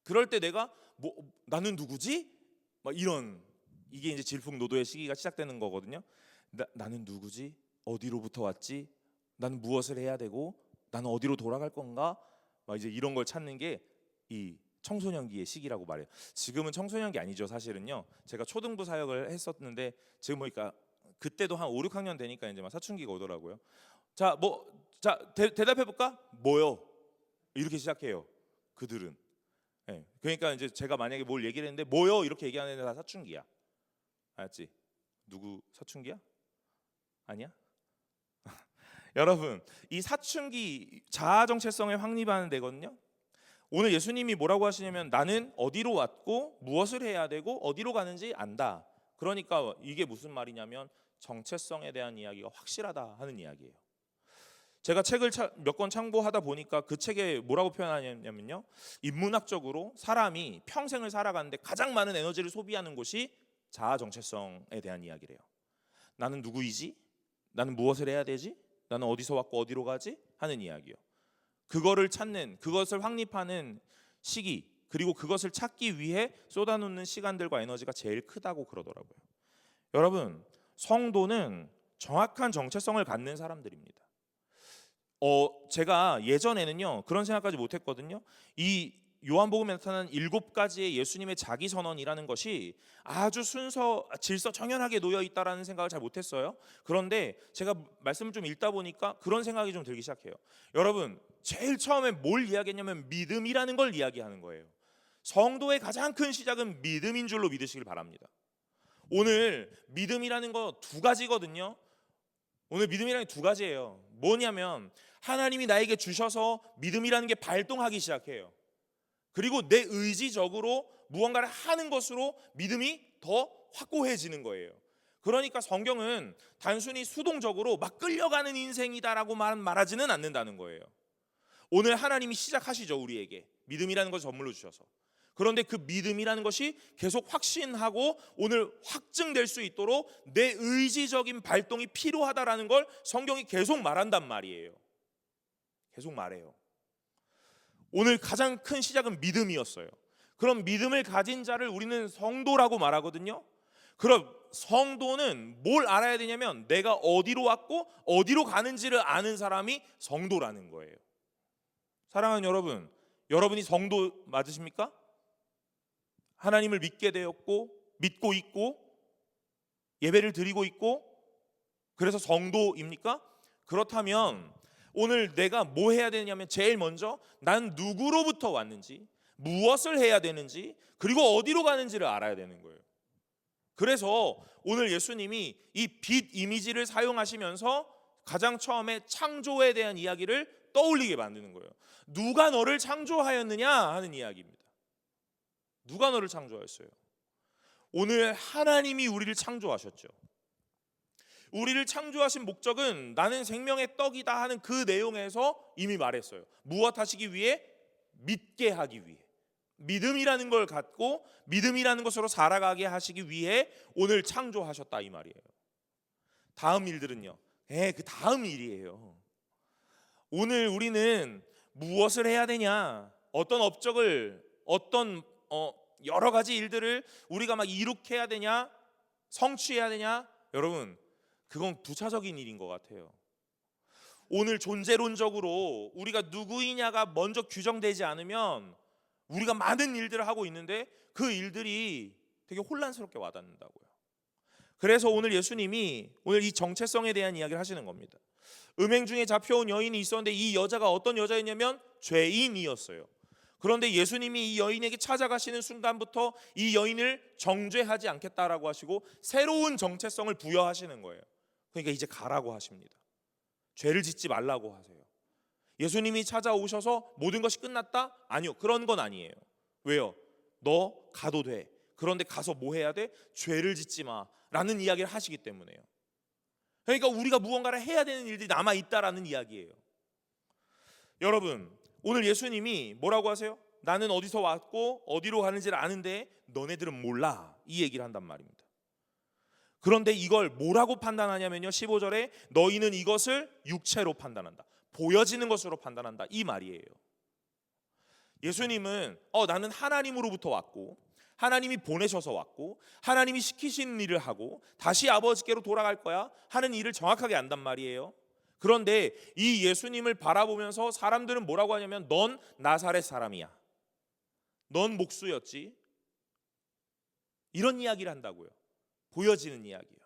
그럴 때 내가 뭐 나는 누구지? 막 이런, 이게 이제 질풍노도의 시기가 시작되는 거거든요. 나는 누구지? 어디로부터 왔지? 나는 무엇을 해야 되고 나는 어디로 돌아갈 건가? 막 이제 이런 걸 찾는 게 이 청소년기의 시기라고 말해요. 지금은 청소년기 아니죠, 사실은요. 제가 초등부 사역을 했었는데 지금 보니까 그때도 한 5, 6학년 되니까 이제 막 사춘기가 오더라고요. 자, 대답해 볼까? 뭐요? 이렇게 시작해요, 그들은. 네, 그러니까 이제 제가 만약에 뭘 얘기를 했는데 뭐요? 이렇게 얘기하는 애들 다 사춘기야. 알았지? 누구 사춘기야? 아니야? 여러분, 이 사춘기 자아 정체성을 확립하는 데거든요. 오늘 예수님이 뭐라고 하시냐면 나는 어디로 왔고 무엇을 해야 되고 어디로 가는지 안다. 그러니까 이게 무슨 말이냐면 정체성에 대한 이야기가 확실하다 하는 이야기예요. 제가 책을 몇 권 참고하다 보니까 그 책에 뭐라고 표현하냐면요, 인문학적으로 사람이 평생을 살아가는데 가장 많은 에너지를 소비하는 곳이 자아 정체성에 대한 이야기래요. 나는 누구이지? 나는 무엇을 해야 되지? 나는 어디서 왔고 어디로 가지? 하는 이야기요. 그거를 찾는, 그것을 확립하는 시기, 그리고 그것을 찾기 위해 쏟아놓는 시간들과 에너지가 제일 크다고 그러더라고요. 여러분, 성도는 정확한 정체성을 갖는 사람들입니다. 제가 예전에는요 그런 생각까지 못했거든요. 이 요한복음에 나타난 7가지의 예수님의 자기 선언이라는 것이 아주 순서, 질서 정연하게 놓여 있다라는 생각을 잘 못했어요. 그런데 제가 말씀을 좀 읽다 보니까 그런 생각이 좀 들기 시작해요. 여러분, 제일 처음에 뭘 이야기했냐면 믿음이라는 걸 이야기하는 거예요. 성도의 가장 큰 시작은 믿음인 줄로 믿으시길 바랍니다. 오늘 믿음이라는 거 2가지거든요. 오늘 믿음이라는 게 2가지예요. 뭐냐면 하나님이 나에게 주셔서 믿음이라는 게 발동하기 시작해요. 그리고 내 의지적으로 무언가를 하는 것으로 믿음이 더 확고해지는 거예요. 그러니까 성경은 단순히 수동적으로 막 끌려가는 인생이다라고 말하지는 않는다는 거예요. 오늘 하나님이 시작하시죠, 우리에게 믿음이라는 것을 선물로 주셔서. 그런데 그 믿음이라는 것이 계속 확신하고 오늘 확증될 수 있도록 내 의지적인 발동이 필요하다라는 걸 성경이 계속 말한단 말이에요. 계속 말해요. 오늘 가장 큰 시작은 믿음이었어요. 그럼 믿음을 가진 자를 우리는 성도라고 말하거든요. 그럼 성도는 뭘 알아야 되냐면 내가 어디로 왔고 어디로 가는지를 아는 사람이 성도라는 거예요. 사랑하는 여러분, 여러분이 성도 맞으십니까? 하나님을 믿게 되었고 믿고 있고 예배를 드리고 있고 그래서 성도입니까? 그렇다면 오늘 내가 뭐 해야 되냐면 제일 먼저 난 누구로부터 왔는지, 무엇을 해야 되는지, 그리고 어디로 가는지를 알아야 되는 거예요. 그래서 오늘 예수님이 이 빛 이미지를 사용하시면서 가장 처음에 창조에 대한 이야기를 떠올리게 만드는 거예요. 누가 너를 창조하였느냐 하는 이야기입니다. 누가 너를 창조하였어요? 오늘 하나님이 우리를 창조하셨죠. 우리를 창조하신 목적은 나는 생명의 떡이다 하는 그 내용에서 이미 말했어요. 무엇 하시기 위해? 믿게 하기 위해. 믿음이라는 걸 갖고 믿음이라는 것으로 살아가게 하시기 위해 오늘 창조하셨다 이 말이에요. 다음 일들은요. 그 다음 일이에요. 오늘 우리는 무엇을 해야 되냐? 어떤 업적을 어떤 여러 가지 일들을 우리가 막 이룩해야 되냐? 성취해야 되냐? 여러분, 그건 부차적인 일인 것 같아요. 오늘 존재론적으로 우리가 누구이냐가 먼저 규정되지 않으면 우리가 많은 일들을 하고 있는데 그 일들이 되게 혼란스럽게 와닿는다고요. 그래서 오늘 예수님이 오늘 이 정체성에 대한 이야기를 하시는 겁니다. 음행 중에 잡혀온 여인이 있었는데 이 여자가 어떤 여자였냐면 죄인이었어요. 그런데 예수님이 이 여인에게 찾아가시는 순간부터 이 여인을 정죄하지 않겠다라고 하시고 새로운 정체성을 부여하시는 거예요. 그러니까 이제 가라고 하십니다. 죄를 짓지 말라고 하세요. 예수님이 찾아오셔서 모든 것이 끝났다? 아니요, 그런 건 아니에요. 왜요? 너 가도 돼. 그런데 가서 뭐 해야 돼? 죄를 짓지 마 라는 이야기를 하시기 때문에요. 그러니까 우리가 무언가를 해야 되는 일들이 남아있다라는 이야기예요. 여러분, 오늘 예수님이 뭐라고 하세요? 나는 어디서 왔고 어디로 가는지를 아는데 너네들은 몰라, 이 얘기를 한단 말입니다. 그런데 이걸 뭐라고 판단하냐면요, 15절에 너희는 이것을 육체로 판단한다, 보여지는 것으로 판단한다, 이 말이에요. 예수님은 나는 하나님으로부터 왔고 하나님이 보내셔서 왔고 하나님이 시키시는 일을 하고 다시 아버지께로 돌아갈 거야 하는 일을 정확하게 안단 말이에요. 그런데 이 예수님을 바라보면서 사람들은 뭐라고 하냐면 넌 나사렛 사람이야, 넌 목수였지, 이런 이야기를 한다고요. 보여지는 이야기예요.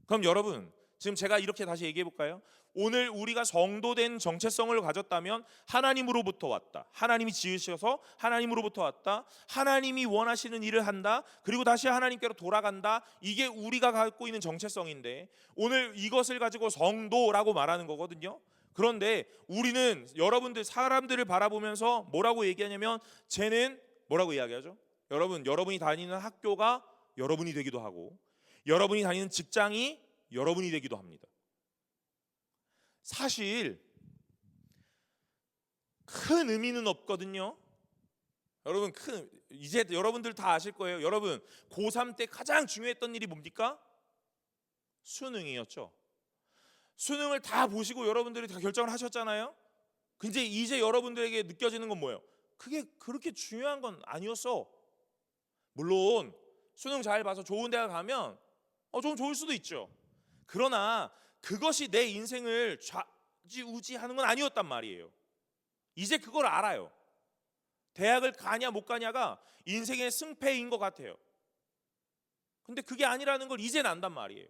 그럼 여러분, 지금 제가 이렇게 다시 얘기해 볼까요? 오늘 우리가 성도된 정체성을 가졌다면 하나님으로부터 왔다, 하나님이 지으셔서 하나님으로부터 왔다, 하나님이 원하시는 일을 한다, 그리고 다시 하나님께로 돌아간다, 이게 우리가 갖고 있는 정체성인데 오늘 이것을 가지고 성도라고 말하는 거거든요. 그런데 우리는 여러분들 사람들을 바라보면서 뭐라고 얘기하냐면 쟤는 뭐라고 이야기하죠? 여러분이 다니는 학교가 여러분이 되기도 하고 여러분이 다니는 직장이 여러분이 되기도 합니다. 사실 큰 의미는 없거든요. 여러분, 이제 여러분들 다 아실 거예요. 여러분, 고3 때 가장 중요했던 일이 뭡니까? 수능이었죠. 수능을 다 보시고 여러분들이 다 결정을 하셨잖아요. 근데 이제 여러분들에게 느껴지는 건 뭐예요? 그게 그렇게 중요한 건 아니었어. 물론 수능 잘 봐서 좋은 대학 가면 좀 좋을 수도 있죠. 그러나 그것이 내 인생을 좌지우지하는 건 아니었단 말이에요. 이제 그걸 알아요. 대학을 가냐 못 가냐가 인생의 승패인 것 같아요. 근데 그게 아니라는 걸 이제는 안단 말이에요.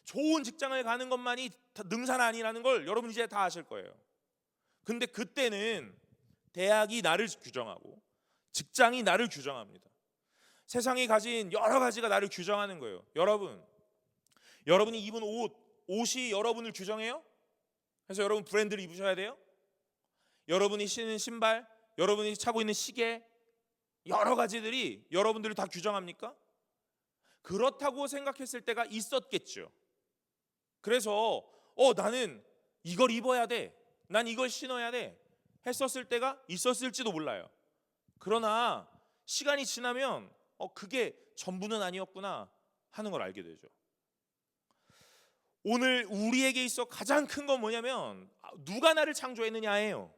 좋은 직장을 가는 것만이 능사는 아니라는 걸 여러분 이제 다 아실 거예요. 근데 그때는 대학이 나를 규정하고 직장이 나를 규정합니다. 세상이 가진 여러 가지가 나를 규정하는 거예요. 여러분이 입은 옷이 여러분을 규정해요? 그래서 여러분 브랜드를 입으셔야 돼요? 여러분이 신는 신발, 여러분이 차고 있는 시계, 여러 가지들이 여러분들을 다 규정합니까? 그렇다고 생각했을 때가 있었겠죠. 그래서 나는 이걸 입어야 돼, 난 이걸 신어야 돼 했었을 때가 있었을지도 몰라요. 그러나 시간이 지나면 그게 전부는 아니었구나 하는 걸 알게 되죠. 오늘 우리에게 있어 가장 큰 건 뭐냐면 누가 나를 창조했느냐예요.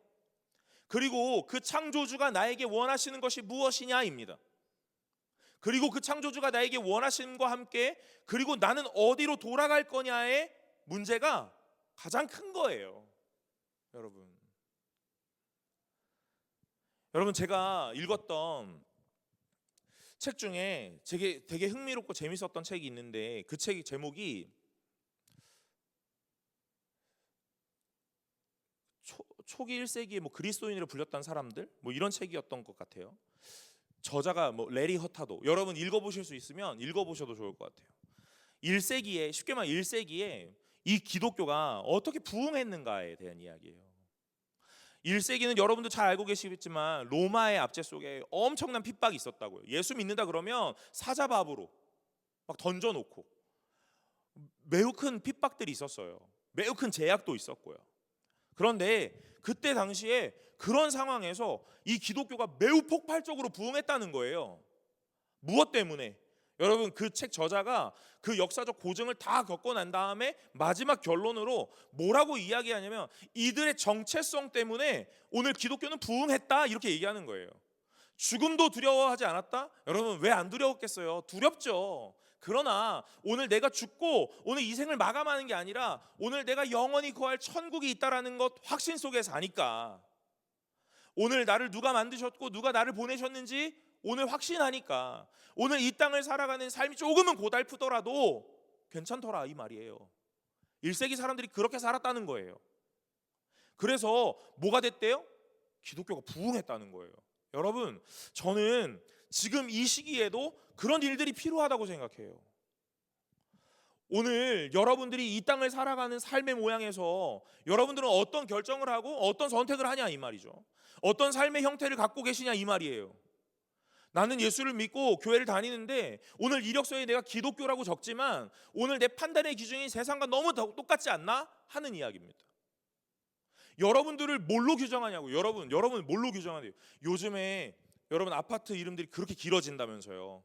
그리고 그 창조주가 나에게 원하시는 것이 무엇이냐입니다. 그리고 그 창조주가 나에게 원하시는 것과 함께 그리고 나는 어디로 돌아갈 거냐의 문제가 가장 큰 거예요. 여러분 제가 읽었던 책 중에 되게 흥미롭고 재밌었던 책이 있는데 그 책 제목이 초기 1세기에 뭐 그리스도인으로 불렸던 사람들 뭐 이런 책이었던 것 같아요. 저자가 뭐 레리 허타도. 여러분 읽어보실 수 있으면 읽어보셔도 좋을 것 같아요. 1세기에 쉽게 말해 1세기에 이 기독교가 어떻게 부흥했는가에 대한 이야기예요. 1세기는 여러분도 잘 알고 계시겠지만 로마의 압제 속에 엄청난 핍박이 있었다고요. 예수 믿는다 그러면 사자밥으로 막 던져놓고 매우 큰 핍박들이 있었어요. 매우 큰 제약도 있었고요. 그런데 그때 당시에 그런 상황에서 이 기독교가 매우 폭발적으로 부흥했다는 거예요. 무엇 때문에? 여러분 그 책 저자가 그 역사적 고증을 다 겪고 난 다음에 마지막 결론으로 뭐라고 이야기하냐면 이들의 정체성 때문에 오늘 기독교는 부흥했다 이렇게 얘기하는 거예요. 죽음도 두려워하지 않았다? 여러분 왜 안 두려웠겠어요? 두렵죠. 그러나 오늘 내가 죽고 오늘 이 생을 마감하는 게 아니라 오늘 내가 영원히 거할 천국이 있다라는 것 확신 속에 사니까, 오늘 나를 누가 만드셨고 누가 나를 보내셨는지 오늘 확신하니까 오늘 이 땅을 살아가는 삶이 조금은 고달프더라도 괜찮더라 이 말이에요. 1세기 사람들이 그렇게 살았다는 거예요. 그래서 뭐가 됐대요? 기독교가 부흥했다는 거예요. 여러분 저는 지금 이 시기에도 그런 일들이 필요하다고 생각해요. 오늘 여러분들이 이 땅을 살아가는 삶의 모양에서 여러분들은 어떤 결정을 하고 어떤 선택을 하냐 이 말이죠. 어떤 삶의 형태를 갖고 계시냐 이 말이에요. 나는 예수를 믿고 교회를 다니는데 오늘 이력서에 내가 기독교라고 적지만 오늘 내 판단의 기준이 세상과 너무 똑같지 않나 하는 이야기입니다. 여러분들을 뭘로 규정하냐고. 여러분 뭘로 규정하세요? 요즘에 여러분 아파트 이름들이 그렇게 길어진다면서요.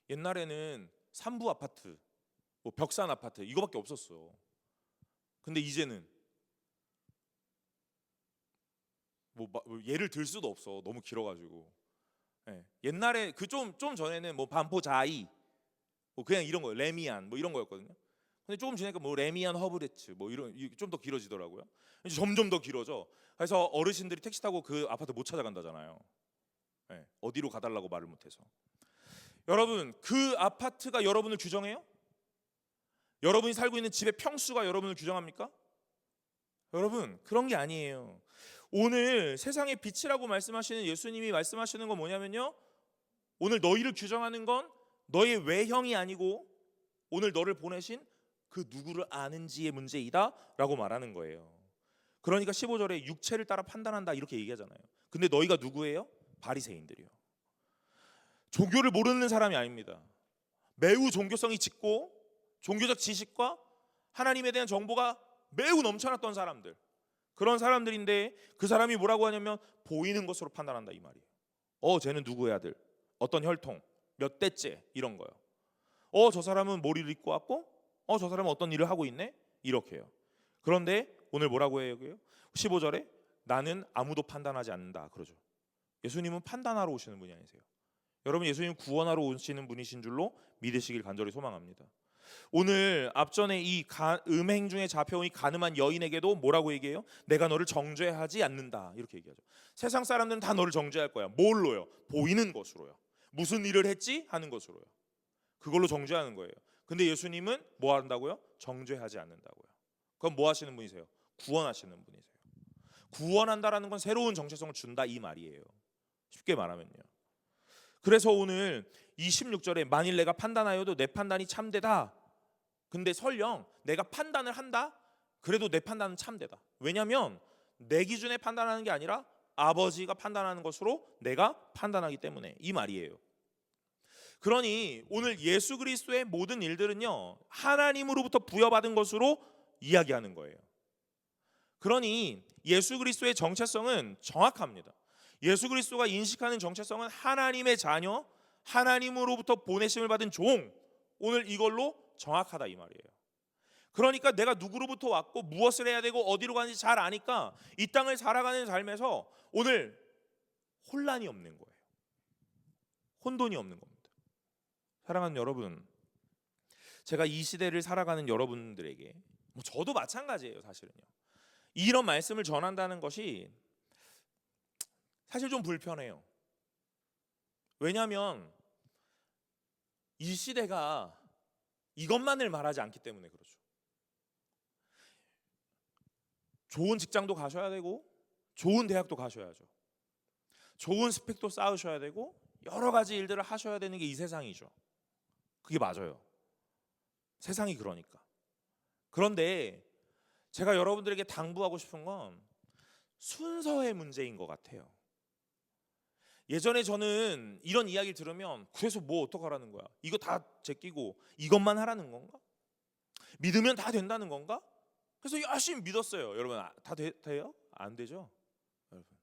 옛날에는 삼부 아파트, 뭐 벽산 아파트 이거밖에 없었어. 근데 이제는 뭐 예를 들 수도 없어. 너무 길어가지고. 예. 옛날에 그 좀 전에는 뭐 반포자이, 뭐 그냥 이런 거예요. 레미안 뭐 이런 거였거든요. 근데 조금 지나니까 뭐 레미안 허브레츠 뭐 이런 좀 더 길어지더라고요. 이제 점점 더 길어져. 그래서 어르신들이 택시 타고 그 아파트 못 찾아간다잖아요. 예. 어디로 가달라고 말을 못해서. 여러분 그 아파트가 여러분을 규정해요? 여러분이 살고 있는 집의 평수가 여러분을 규정합니까? 여러분 그런 게 아니에요. 오늘 세상의 빛이라고 말씀하시는 예수님이 말씀하시는 건 뭐냐면요, 오늘 너희를 규정하는 건 너의 외형이 아니고 오늘 너를 보내신 그 누구를 아는지의 문제이다 라고 말하는 거예요. 그러니까 15절에 육체를 따라 판단한다 이렇게 얘기하잖아요. 근데 너희가 누구예요? 바리새인들이요. 종교를 모르는 사람이 아닙니다. 매우 종교성이 짙고 종교적 지식과 하나님에 대한 정보가 매우 넘쳐났던 사람들, 그런 사람들인데 그 사람이 뭐라고 하냐면 보이는 것으로 판단한다 이 말이에요. 쟤는 누구의 아들, 어떤 혈통, 몇 대째 이런 거요. 저 사람은 머리를 입고 왔고 저 사람은 어떤 일을 하고 있네 이렇게요. 그런데 오늘 뭐라고 해요? 15절에 나는 아무도 판단하지 않는다 그러죠. 예수님은 판단하러 오시는 분이 아니세요. 여러분 예수님 구원하러 오시는 분이신 줄로 믿으시길 간절히 소망합니다. 오늘 앞전에 이 음행 중에 잡혀온 이 가늠한 여인에게도 뭐라고 얘기해요? 내가 너를 정죄하지 않는다 이렇게 얘기하죠. 세상 사람들은 다 너를 정죄할 거야. 뭘로요? 보이는 것으로요. 무슨 일을 했지 하는 것으로요. 그걸로 정죄하는 거예요. 근데 예수님은 뭐 한다고요? 정죄하지 않는다고요. 그럼 뭐 하시는 분이세요? 구원하시는 분이세요. 구원한다라는 건 새로운 정체성을 준다 이 말이에요. 쉽게 말하면요. 그래서 오늘 26절에 만일 내가 판단하여도 내 판단이 참되다. 근데 설령 내가 판단을 한다. 그래도 내 판단은 참되다. 왜냐하면 내 기준에 판단하는 게 아니라 아버지가 판단하는 것으로 내가 판단하기 때문에 이 말이에요. 그러니 오늘 예수 그리스도의 모든 일들은요 하나님으로부터 부여받은 것으로 이야기하는 거예요. 그러니 예수 그리스도의 정체성은 정확합니다. 예수 그리스도가 인식하는 정체성은 하나님의 자녀, 하나님으로부터 보내심을 받은 종, 오늘 이걸로 정확하다 이 말이에요. 그러니까 내가 누구로부터 왔고 무엇을 해야 되고 어디로 가는지 잘 아니까 이 땅을 살아가는 삶에서 오늘 혼란이 없는 거예요. 혼돈이 없는 겁니다. 사랑하는 여러분, 제가 이 시대를 살아가는 여러분들에게, 저도 마찬가지예요. 사실은요, 이런 말씀을 전한다는 것이 사실 좀 불편해요. 왜냐하면 이 시대가 이것만을 말하지 않기 때문에 그렇죠. 좋은 직장도 가셔야 되고 좋은 대학도 가셔야죠. 좋은 스펙도 쌓으셔야 되고 여러 가지 일들을 하셔야 되는 게 이 세상이죠. 그게 맞아요. 세상이 그러니까. 그런데 제가 여러분들에게 당부하고 싶은 건 순서의 문제인 것 같아요. 예전에 저는 이런 이야기를 들으면 그래서 뭐 어떡하라는 거야? 이거 다 제끼고 이것만 하라는 건가? 믿으면 다 된다는 건가? 그래서 열심히 믿었어요. 여러분, 다 돼요? 안 되죠? 여러분,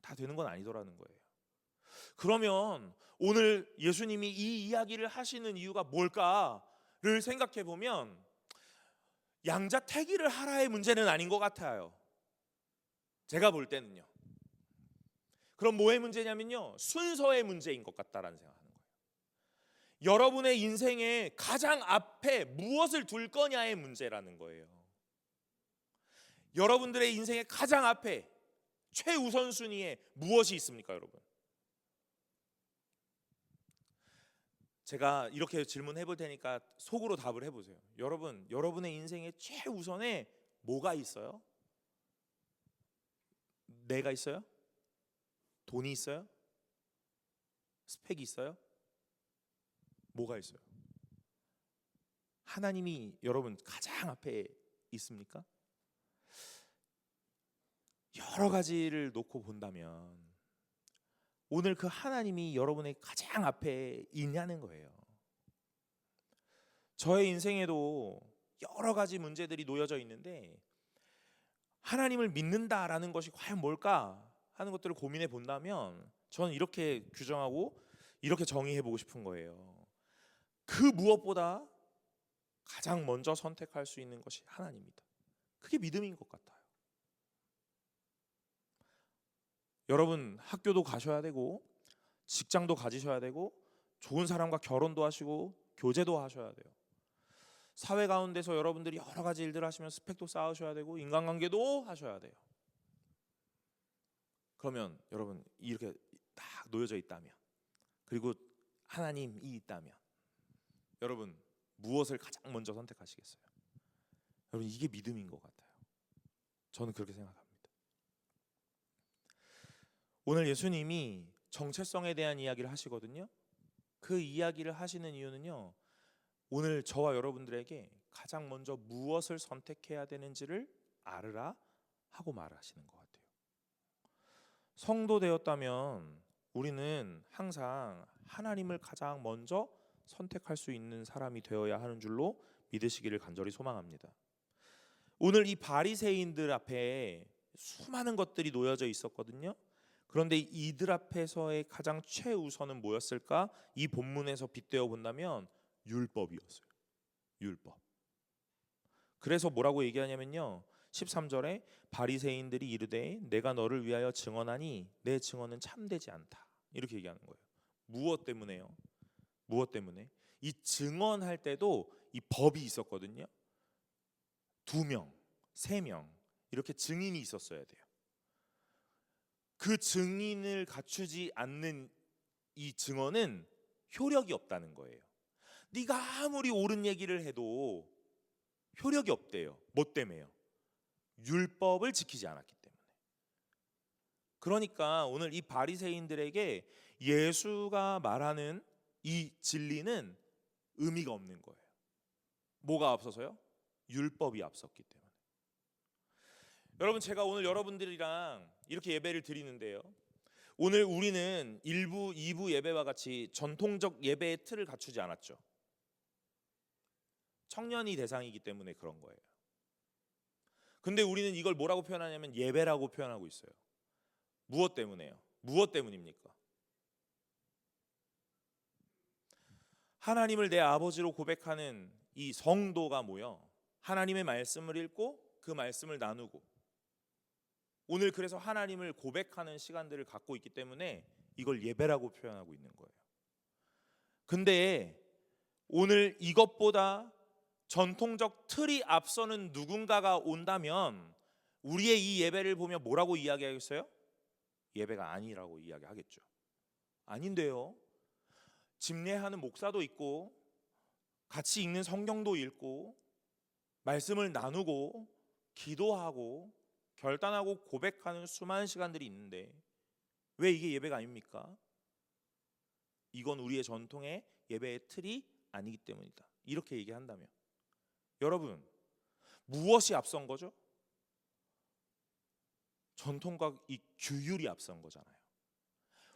다 되는 건 아니더라는 거예요. 그러면 오늘 예수님이 이 이야기를 하시는 이유가 뭘까를 생각해 보면 양자택일을 하라의 문제는 아닌 것 같아요. 제가 볼 때는요. 그럼 뭐의 문제냐면요, 순서의 문제인 것 같다라는 생각하는 거예요. 여러분의 인생의 가장 앞에 무엇을 둘 거냐의 문제라는 거예요. 여러분들의 인생의 가장 앞에 최우선순위에 무엇이 있습니까, 여러분? 제가 이렇게 질문해 볼 테니까 속으로 답을 해보세요. 여러분, 여러분의 인생의 최우선에 뭐가 있어요? 내가 있어요? 돈이 있어요? 스펙이 있어요? 뭐가 있어요? 하나님이 여러분 가장 앞에 있습니까? 여러 가지를 놓고 본다면 오늘 그 하나님이 여러분의 가장 앞에 있냐는 거예요. 저의 인생에도 여러 가지 문제들이 놓여져 있는데 하나님을 믿는다라는 것이 과연 뭘까 하는 것들을 고민해 본다면 저는 이렇게 규정하고 이렇게 정의해 보고 싶은 거예요. 그 무엇보다 가장 먼저 선택할 수 있는 것이 하나님입니다. 그게 믿음인 것 같아요. 여러분, 학교도 가셔야 되고 직장도 가지셔야 되고 좋은 사람과 결혼도 하시고 교제도 하셔야 돼요. 사회 가운데서 여러분들이 여러 가지 일들을 하시면 스펙도 쌓으셔야 되고 인간관계도 하셔야 돼요. 그러면 여러분 이렇게 딱 놓여져 있다면, 그리고 하나님이 있다면 여러분 무엇을 가장 먼저 선택하시겠어요? 여러분, 이게 믿음인 것 같아요. 저는 그렇게 생각합니다. 오늘 예수님이 정체성에 대한 이야기를 하시거든요. 그 이야기를 하시는 이유는요, 오늘 저와 여러분들에게 가장 먼저 무엇을 선택해야 되는지를 알으라 하고 말하시는 것 같아요. 성도 되었다면 우리는 항상 하나님을 가장 먼저 선택할 수 있는 사람이 되어야 하는 줄로 믿으시기를 간절히 소망합니다. 오늘 이 바리새인들 앞에 수많은 것들이 놓여져 있었거든요. 그런데 이들 앞에서의 가장 최우선은 뭐였을까? 이 본문에서 빗대어 본다면 율법이었어요. 율법. 그래서 뭐라고 얘기하냐면요, 13절에 바리새인들이 이르되 내가 너를 위하여 증언하니 내 증언은 참되지 않다, 이렇게 얘기하는 거예요. 무엇 때문에요? 무엇 때문에? 이 증언할 때도 이 법이 있었거든요. 2명, 3명 이렇게 증인이 있었어야 돼요. 그 증인을 갖추지 않는 이 증언은 효력이 없다는 거예요. 네가 아무리 옳은 얘기를 해도 효력이 없대요. 뭐 때문에요? 율법을 지키지 않았기 때문에. 그러니까 오늘 이 바리새인들에게 예수가 말하는 이 진리는 의미가 없는 거예요. 뭐가 앞서서요? 율법이 앞섰기 때문에. 여러분, 제가 오늘 여러분들이랑 이렇게 예배를 드리는데요, 오늘 우리는 1부, 2부 예배와 같이 전통적 예배의 틀을 갖추지 않았죠. 청년이 대상이기 때문에 그런 거예요. 근데 우리는 이걸 뭐라고 표현하냐면 예배라고 표현하고 있어요. 무엇 때문에요? 무엇 때문입니까? 하나님을 내 아버지로 고백하는 이 성도가 모여 하나님의 말씀을 읽고 그 말씀을 나누고 오늘 그래서 하나님을 고백하는 시간들을 갖고 있기 때문에 이걸 예배라고 표현하고 있는 거예요. 근데 오늘 이것보다 전통적 틀이 앞서는 누군가가 온다면 우리의 이 예배를 보며 뭐라고 이야기하겠어요? 예배가 아니라고 이야기하겠죠. 아닌데요. 집례하는 목사도 있고 같이 읽는 성경도 읽고 말씀을 나누고 기도하고 결단하고 고백하는 수많은 시간들이 있는데 왜 이게 예배가 아닙니까? 이건 우리의 전통의 예배의 틀이 아니기 때문이다. 이렇게 얘기한다면 여러분 무엇이 앞선 거죠? 전통과 이 규율이 앞선 거잖아요.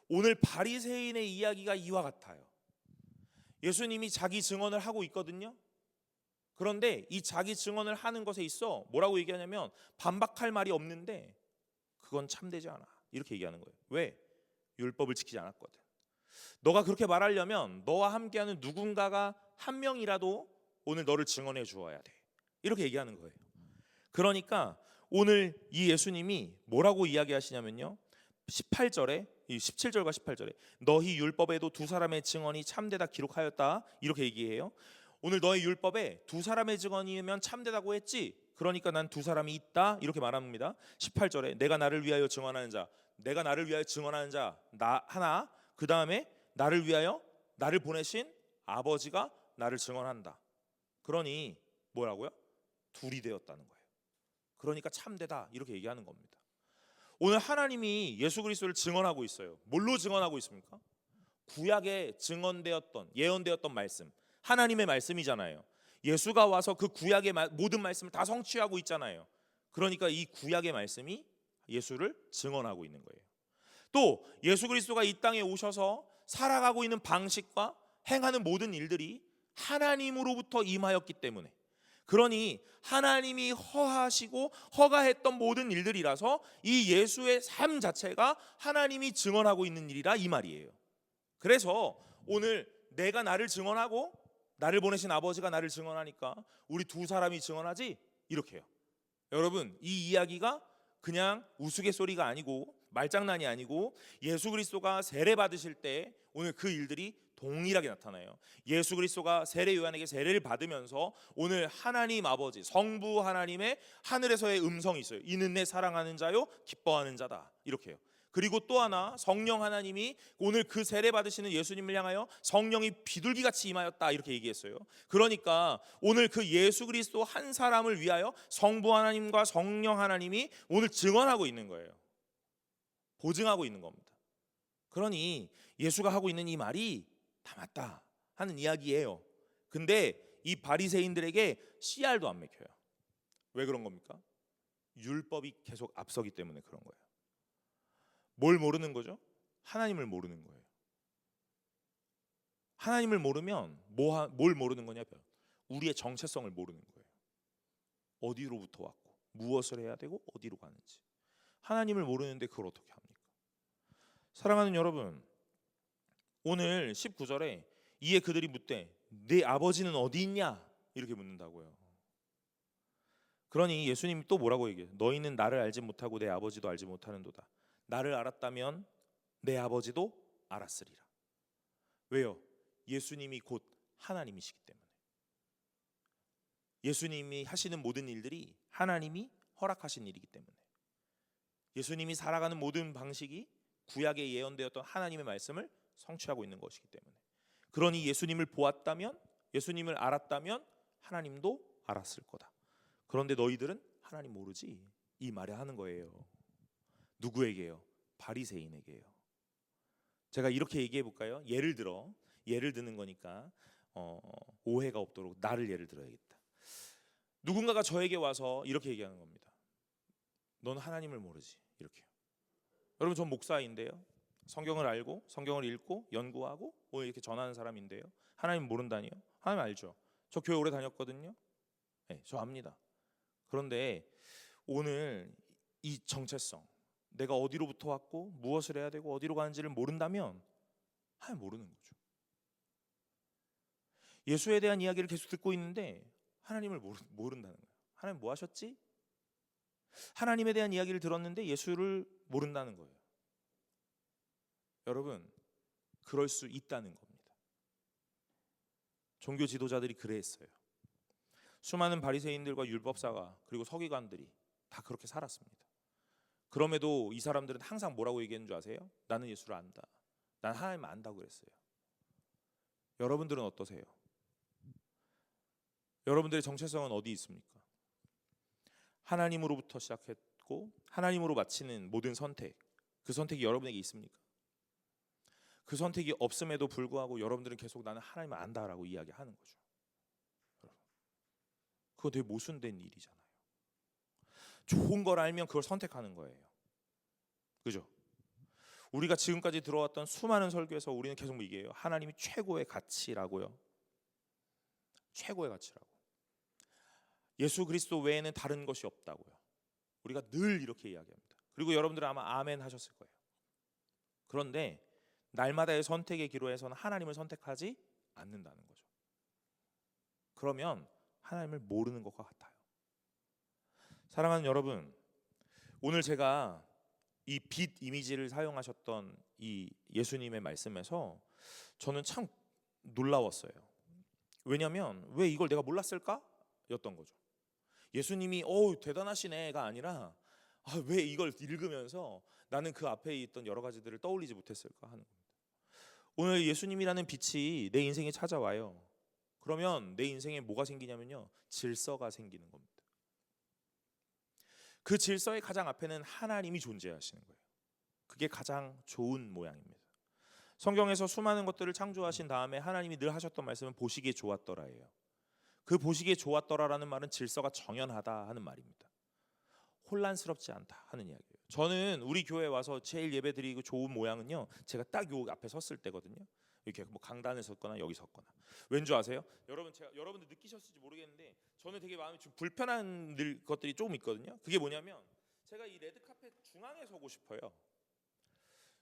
오늘 바리새인의 이야기가 이와 같아요. 예수님이 자기 증언을 하고 있거든요. 그런데 이 자기 증언을 하는 것에 있어 뭐라고 얘기하냐면 반박할 말이 없는데 그건 참되지 않아 이렇게 얘기하는 거예요. 왜? 율법을 지키지 않았거든. 너가 그렇게 말하려면 너와 함께하는 누군가가 한 명이라도 오늘 너를 증언해 주어야 돼 이렇게 얘기하는 거예요. 그러니까 오늘 이 예수님이 뭐라고 이야기하시냐면요 18절에 17절과 18절에 너희 율법에도 두 사람의 증언이 참되다 기록하였다 이렇게 얘기해요. 오늘 너의 율법에 두 사람의 증언이면 참되다고 했지. 그러니까 난 두 사람이 있다 이렇게 말합니다. 18절에 내가 나를 위하여 증언하는 자, 내가 나를 위하여 증언하는 자 나 하나, 그 다음에 나를 위하여 나를 보내신 아버지가 나를 증언한다. 그러니 뭐라고요? 둘이 되었다는 거예요. 그러니까 참되다 이렇게 얘기하는 겁니다. 오늘 하나님이 예수 그리스도를 증언하고 있어요. 뭘로 증언하고 있습니까? 구약에 증언되었던 예언되었던 말씀 하나님의 말씀이잖아요. 예수가 와서 그 구약의 모든 말씀을 다 성취하고 있잖아요. 그러니까 이 구약의 말씀이 예수를 증언하고 있는 거예요. 또 예수 그리스도가 이 땅에 오셔서 살아가고 있는 방식과 행하는 모든 일들이 하나님으로부터 임하였기 때문에 그러니 하나님이 허하시고 허가했던 모든 일들이라서 이 예수의 삶 자체가 하나님이 증언하고 있는 일이라 이 말이에요. 그래서 오늘 내가 나를 증언하고 나를 보내신 아버지가 나를 증언하니까 우리 두 사람이 증언하지 이렇게 해요. 여러분 이 이야기가 그냥 우스갯소리가 아니고 말장난이 아니고 예수 그리스도가 세례 받으실 때 오늘 그 일들이 동일하게 나타나요. 예수 그리스도가 세례 요한에게 세례를 받으면서 오늘 하나님 아버지 성부 하나님의 하늘에서의 음성이 있어요. 이는 내 사랑하는 자요 기뻐하는 자다 이렇게 해요. 그리고 또 하나 성령 하나님이 오늘 그 세례 받으시는 예수님을 향하여 성령이 비둘기같이 임하였다 이렇게 얘기했어요. 그러니까 오늘 그 예수 그리스도 한 사람을 위하여 성부 하나님과 성령 하나님이 오늘 증언하고 있는 거예요. 보증하고 있는 겁니다. 그러니 예수가 하고 있는 이 말이 다 맞다 하는 이야기예요. 근데 이 바리새인들에게 씨알도 안 먹혀요. 왜 그런 겁니까? 율법이 계속 앞서기 때문에 그런 거예요. 뭘 모르는 거죠? 하나님을 모르는 거예요. 하나님을 모르면 뭘 모르는 거냐면 우리의 정체성을 모르는 거예요. 어디로부터 왔고 무엇을 해야 되고 어디로 가는지. 하나님을 모르는데 그걸 어떻게 합니까? 사랑하는 여러분, 오늘 19절에 이에 그들이 묻되 네 아버지는 어디 있냐? 이렇게 묻는다고요. 그러니 예수님이 또 뭐라고 얘기해요? 너희는 나를 알지 못하고 내 아버지도 알지 못하는도다. 나를 알았다면 내 아버지도 알았으리라. 왜요? 예수님이 곧 하나님이시기 때문에. 예수님이 하시는 모든 일들이 하나님이 허락하신 일이기 때문에. 예수님이 살아가는 모든 방식이 구약에 예언되었던 하나님의 말씀을 성취하고 있는 것이기 때문에. 그러니 예수님을 보았다면, 예수님을 알았다면 하나님도 알았을 거다. 그런데 너희들은 하나님 모르지 이 말을 하는 거예요. 누구에게요? 바리새인에게요. 제가 이렇게 얘기해 볼까요? 예를 드는 거니까 오해가 없도록 나를 예를 들어야겠다. 누군가가 저에게 와서 이렇게 얘기하는 겁니다. 넌 하나님을 모르지 이렇게요. 여러분 전 목사인데요. 성경을 알고 성경을 읽고 연구하고 오늘 이렇게 전하는 사람인데요. 하나님 모른다니요? 하나님 알죠. 저 교회 오래 다녔거든요. 네, 저 압니다. 그런데 오늘 이 정체성, 내가 어디로부터 왔고 무엇을 해야 되고 어디로 가는지를 모른다면 하나님 모르는 거죠. 예수에 대한 이야기를 계속 듣고 있는데 하나님을 모른다는 거예요. 하나님 뭐 하셨지? 하나님에 대한 이야기를 들었는데 예수를 모른다는 거예요. 여러분, 그럴 수 있다는 겁니다. 종교 지도자들이 그랬어요. 수많은 바리새인들과 율법사가 그리고 서기관들이 다 그렇게 살았습니다. 그럼에도 이 사람들은 항상 뭐라고 얘기했는 줄 아세요? 나는 예수를 안다. 난 하나님을 안다고 그랬어요. 여러분들은 어떠세요? 여러분들의 정체성은 어디 있습니까? 하나님으로부터 시작했고 하나님으로 마치는 모든 선택, 그 선택이 여러분에게 있습니까? 그 선택이 없음에도 불구하고 여러분들은 계속 나는 하나님을 안다라고 이야기하는 거죠. 그거 되게 모순된 일이잖아요. 좋은 걸 알면 그걸 선택하는 거예요. 그죠? 우리가 지금까지 들어왔던 수많은 설교에서 우리는 계속 뭐 얘기해요. 하나님이 최고의 가치라고요. 최고의 가치라고. 예수 그리스도 외에는 다른 것이 없다고요. 우리가 늘 이렇게 이야기합니다. 그리고 여러분들은 아마 아멘 하셨을 거예요. 그런데 날마다의 선택의 기로에서는 하나님을 선택하지 않는다는 거죠. 그러면 하나님을 모르는 것과 같아요. 사랑하는 여러분, 오늘 제가 이 빛 이미지를 사용하셨던 이 예수님의 말씀에서 저는 참 놀라웠어요. 왜냐하면 왜 이걸 내가 몰랐을까? 였던 거죠. 예수님이 대단하시네가 아니라 왜 이걸 읽으면서 나는 그 앞에 있던 여러 가지들을 떠올리지 못했을까 하는 겁니다. 오늘 예수님이라는 빛이 내 인생에 찾아와요. 그러면 내 인생에 뭐가 생기냐면요, 질서가 생기는 겁니다. 그 질서의 가장 앞에는 하나님이 존재하시는 거예요. 그게 가장 좋은 모양입니다. 성경에서 수많은 것들을 창조하신 다음에 하나님이 늘 하셨던 말씀은 보시기에 좋았더라예요. 그 보시기에 좋았더라라는 말은 질서가 정연하다 하는 말입니다. 혼란스럽지 않다 하는 이야기예요. 저는 우리 교회에 와서 제일 예배드리고 좋은 모양은요, 제가 딱 요 앞에 섰을 때거든요. 이렇게 뭐 강단에 섰거나 여기 섰거나. 왠지 아세요? 여러분들 느끼셨을지 모르겠는데 저는 되게 마음이 좀 불편한 것들이 조금 있거든요. 그게 뭐냐면 제가 이 레드카펫 중앙에 서고 싶어요.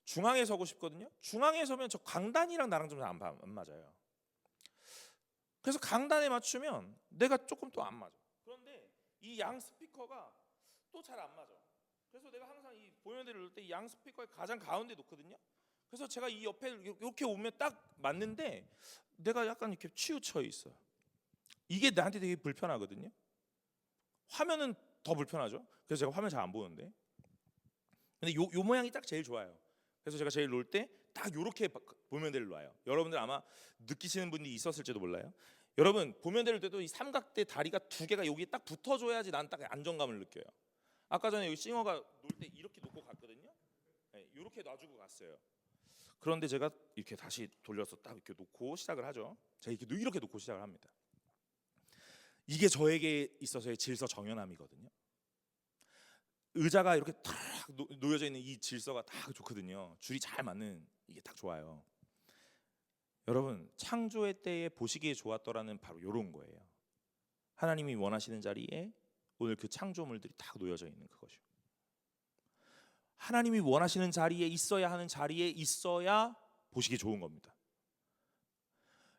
중앙에 서고 싶거든요. 중앙에 서면 저 강단이랑 나랑 좀 안 맞아요. 그래서 강단에 맞추면 내가 조금 또 안 맞아. 그런데 이 양 스피커가 또 잘 안 맞아. 그래서 내가 항상 이 보면대를 놓을 때 이 양 스피커의 가장 가운데 놓거든요. 그래서 제가 이 옆에 이렇게 오면 딱 맞는데 내가 약간 이렇게 치우쳐 있어요. 이게 나한테 되게 불편하거든요. 화면은 더 불편하죠. 그래서 제가 화면 잘 안 보는데. 근데 요 모양이 딱 제일 좋아요. 그래서 제가 제일 놓을 때 딱 요렇게 보면대를 놔요. 여러분들 아마 느끼시는 분이 있었을지도 몰라요. 여러분 보면대를 때도 이 삼각대 다리가 두 개가 여기 딱 붙어줘야지 난 딱 안정감을 느껴요. 아까 전에 여기 싱어가 놓을 때 이렇게 놓고 갔거든요. 네, 이렇게 놔주고 갔어요. 그런데 제가 이렇게 다시 돌려서 딱 이렇게 놓고 시작을 하죠. 제가 이렇게 놓고 시작을 합니다. 이게 저에게 있어서의 질서 정연함이거든요. 의자가 이렇게 탁 놓여져 있는 이 질서가 딱 좋거든요. 줄이 잘 맞는 이게 딱 좋아요. 여러분 창조의 때에 보시기에 좋았더라는 바로 이런 거예요. 하나님이 원하시는 자리에 오늘 그 창조물들이 딱 놓여져 있는 그것이요. 하나님이 원하시는 자리에 있어야 하는 자리에 있어야 보시기에 좋은 겁니다.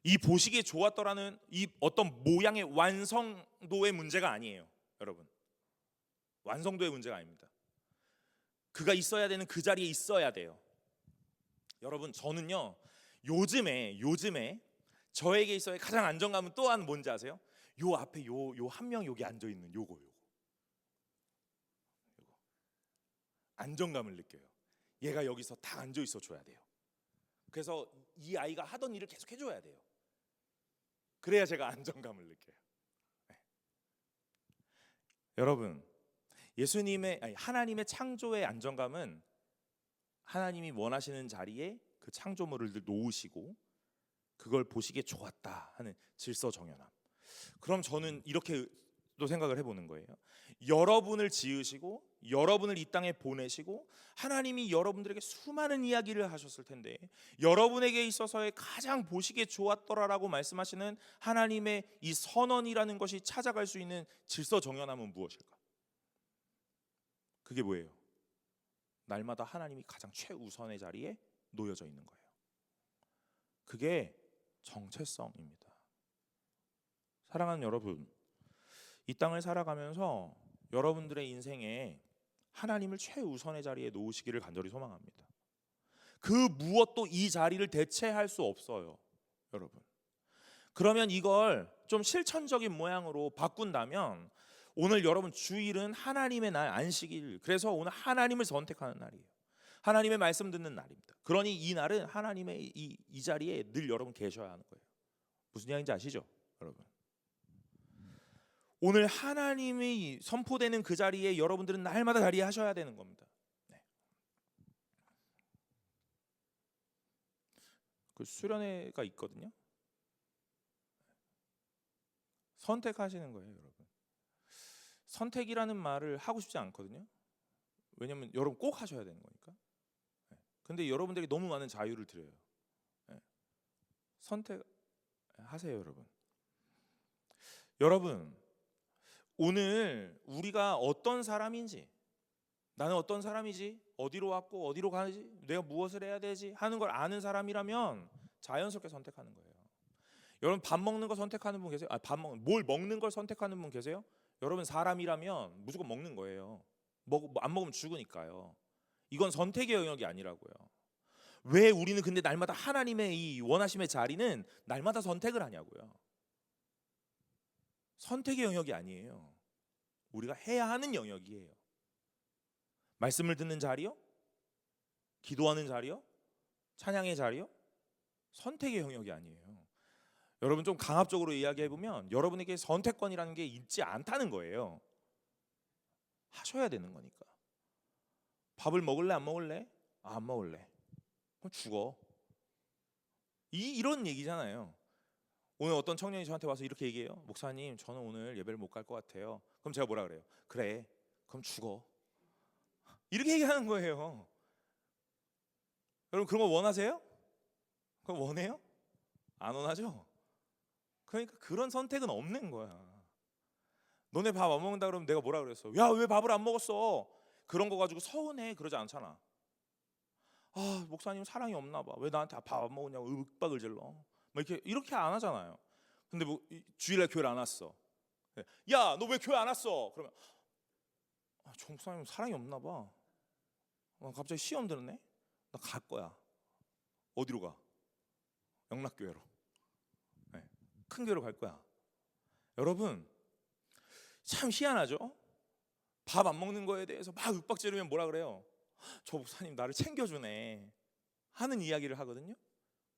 이 보시기에 좋았더라는 이 어떤 모양의 완성도의 문제가 아니에요, 여러분. 완성도의 문제가 아닙니다. 그가 있어야 되는 그 자리에 있어야 돼요. 여러분 저는요 요즘에 저에게 있어야 가장 안정감은 또한 뭔지 아세요? 요 앞에 요 한 명 여기 앉아 있는 요거 안정감을 느껴요. 얘가 여기서 딱 앉아 있어 줘야 돼요. 그래서 이 아이가 하던 일을 계속 해줘야 돼요. 그래야 제가 안정감을 느껴요. 네. 여러분 하나님의 창조의 안정감은 하나님이 원하시는 자리에 그 창조물을 놓으시고 그걸 보시기에 좋았다 하는 질서 정연함. 그럼 저는 이렇게 또 생각을 해보는 거예요. 여러분을 지으시고 여러분을 이 땅에 보내시고 하나님이 여러분들에게 수많은 이야기를 하셨을 텐데 여러분에게 있어서의 가장 보시기에 좋았더라라고 말씀하시는 하나님의 이 선언이라는 것이 찾아갈 수 있는 질서 정연함은 무엇일까? 그게 뭐예요? 날마다 하나님이 가장 최우선의 자리에 놓여져 있는 거예요. 그게 정체성입니다. 사랑하는 여러분, 이 땅을 살아가면서 여러분들의 인생에 하나님을 최우선의 자리에 놓으시기를 간절히 소망합니다. 그 무엇도 이 자리를 대체할 수 없어요, 여러분. 그러면 이걸 좀 실천적인 모양으로 바꾼다면 오늘 여러분 주일은 하나님의 날, 안식일. 그래서 오늘 하나님을 선택하는 날이에요. 하나님의 말씀 듣는 날입니다. 그러니 이 날은 하나님의 이 자리에 늘 여러분 계셔야 하는 거예요. 무슨 이야기인지 아시죠, 여러분? 오늘 하나님이 선포되는 그 자리에 여러분들은 날마다 자리하셔야 되는 겁니다. 네. 그 수련회가 있거든요. 선택하시는 거예요, 여러분. 선택이라는 말을 하고 싶지 않거든요. 왜냐면 여러분 꼭 하셔야 되는 거니까. 근데 여러분들에게 너무 많은 자유를 드려요. 선택하세요, 여러분. 여러분, 오늘 우리가 어떤 사람인지, 나는 어떤 사람이지, 어디로 왔고 어디로 가는지, 내가 무엇을 해야 되지 하는 걸 아는 사람이라면 자연스럽게 선택하는 거예요. 여러분 밥 먹는 거 선택하는 분 계세요? 뭘 먹는 걸 선택하는 분 계세요? 여러분 사람이라면 무조건 먹는 거예요. 안 먹으면 죽으니까요. 이건 선택의 영역이 아니라고요. 왜 우리는 근데 날마다 하나님의 이 원하심의 자리는 날마다 선택을 하냐고요. 선택의 영역이 아니에요. 우리가 해야 하는 영역이에요. 말씀을 듣는 자리요? 기도하는 자리요? 찬양의 자리요? 선택의 영역이 아니에요. 여러분 좀 강압적으로 이야기해보면 여러분에게 선택권이라는 게 있지 않다는 거예요. 하셔야 되는 거니까. 밥을 먹을래 안 먹을래? 안 먹을래. 그럼 죽어. 이런 얘기잖아요. 오늘 어떤 청년이 저한테 와서 이렇게 얘기해요. 목사님, 저는 오늘 예배를 못 갈 것 같아요. 그럼 제가 뭐라 그래요? 그래, 그럼 죽어. 이렇게 얘기하는 거예요. 여러분 그런 거 원하세요? 그거 원해요? 안 원하죠? 그러니까 그런 선택은 없는 거야. 너네 밥 안 먹는다 그러면 내가 뭐라 그랬어? 야, 왜 밥을 안 먹었어? 그런 거 가지고 서운해 그러지 않잖아. 아, 목사님 사랑이 없나 봐. 왜 나한테 밥 안 먹었냐고 윽박을 질러. 뭐 이렇게 안 하잖아요. 근데 뭐 주일날 교회를 안 왔어. 야, 너 왜 교회 안 왔어? 그러면 저 목사님 사랑이 없나 봐. 갑자기 시험 들었네. 나 갈 거야. 어디로 가? 영락교회로. 네, 큰 교회로 갈 거야. 여러분 참 희한하죠? 밥 안 먹는 거에 대해서 막 윽박지르면 뭐라 그래요? 저 목사님 나를 챙겨주네 하는 이야기를 하거든요.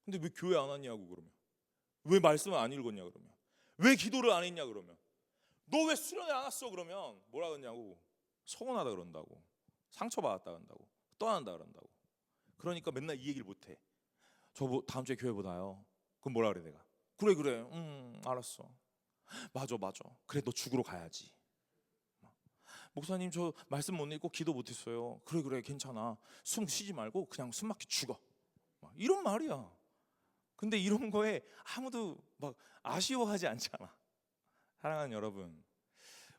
근데 왜 교회 안 왔냐고 그러면, 왜 말씀을 안 읽었냐 그러면, 왜 기도를 안 했냐 그러면, 너 왜 수련회 안 왔어 그러면 뭐라 그러냐고, 서운하다 그런다고, 상처받았다 그런다고, 떠난다 그런다고. 그러니까 맨날 이 얘기를 못해. 저 다음 주에 교회 보나요? 그럼 뭐라 그래 내가? 그래 알았어. 맞아 그래 너 죽으러 가야지. 목사님 저 말씀 못 읽고 기도 못했어요. 그래 괜찮아. 숨 쉬지 말고 그냥 숨 막혀 죽어. 이런 말이야. 근데 이런 거에 아무도 막 아쉬워하지 않잖아. 사랑하는 여러분,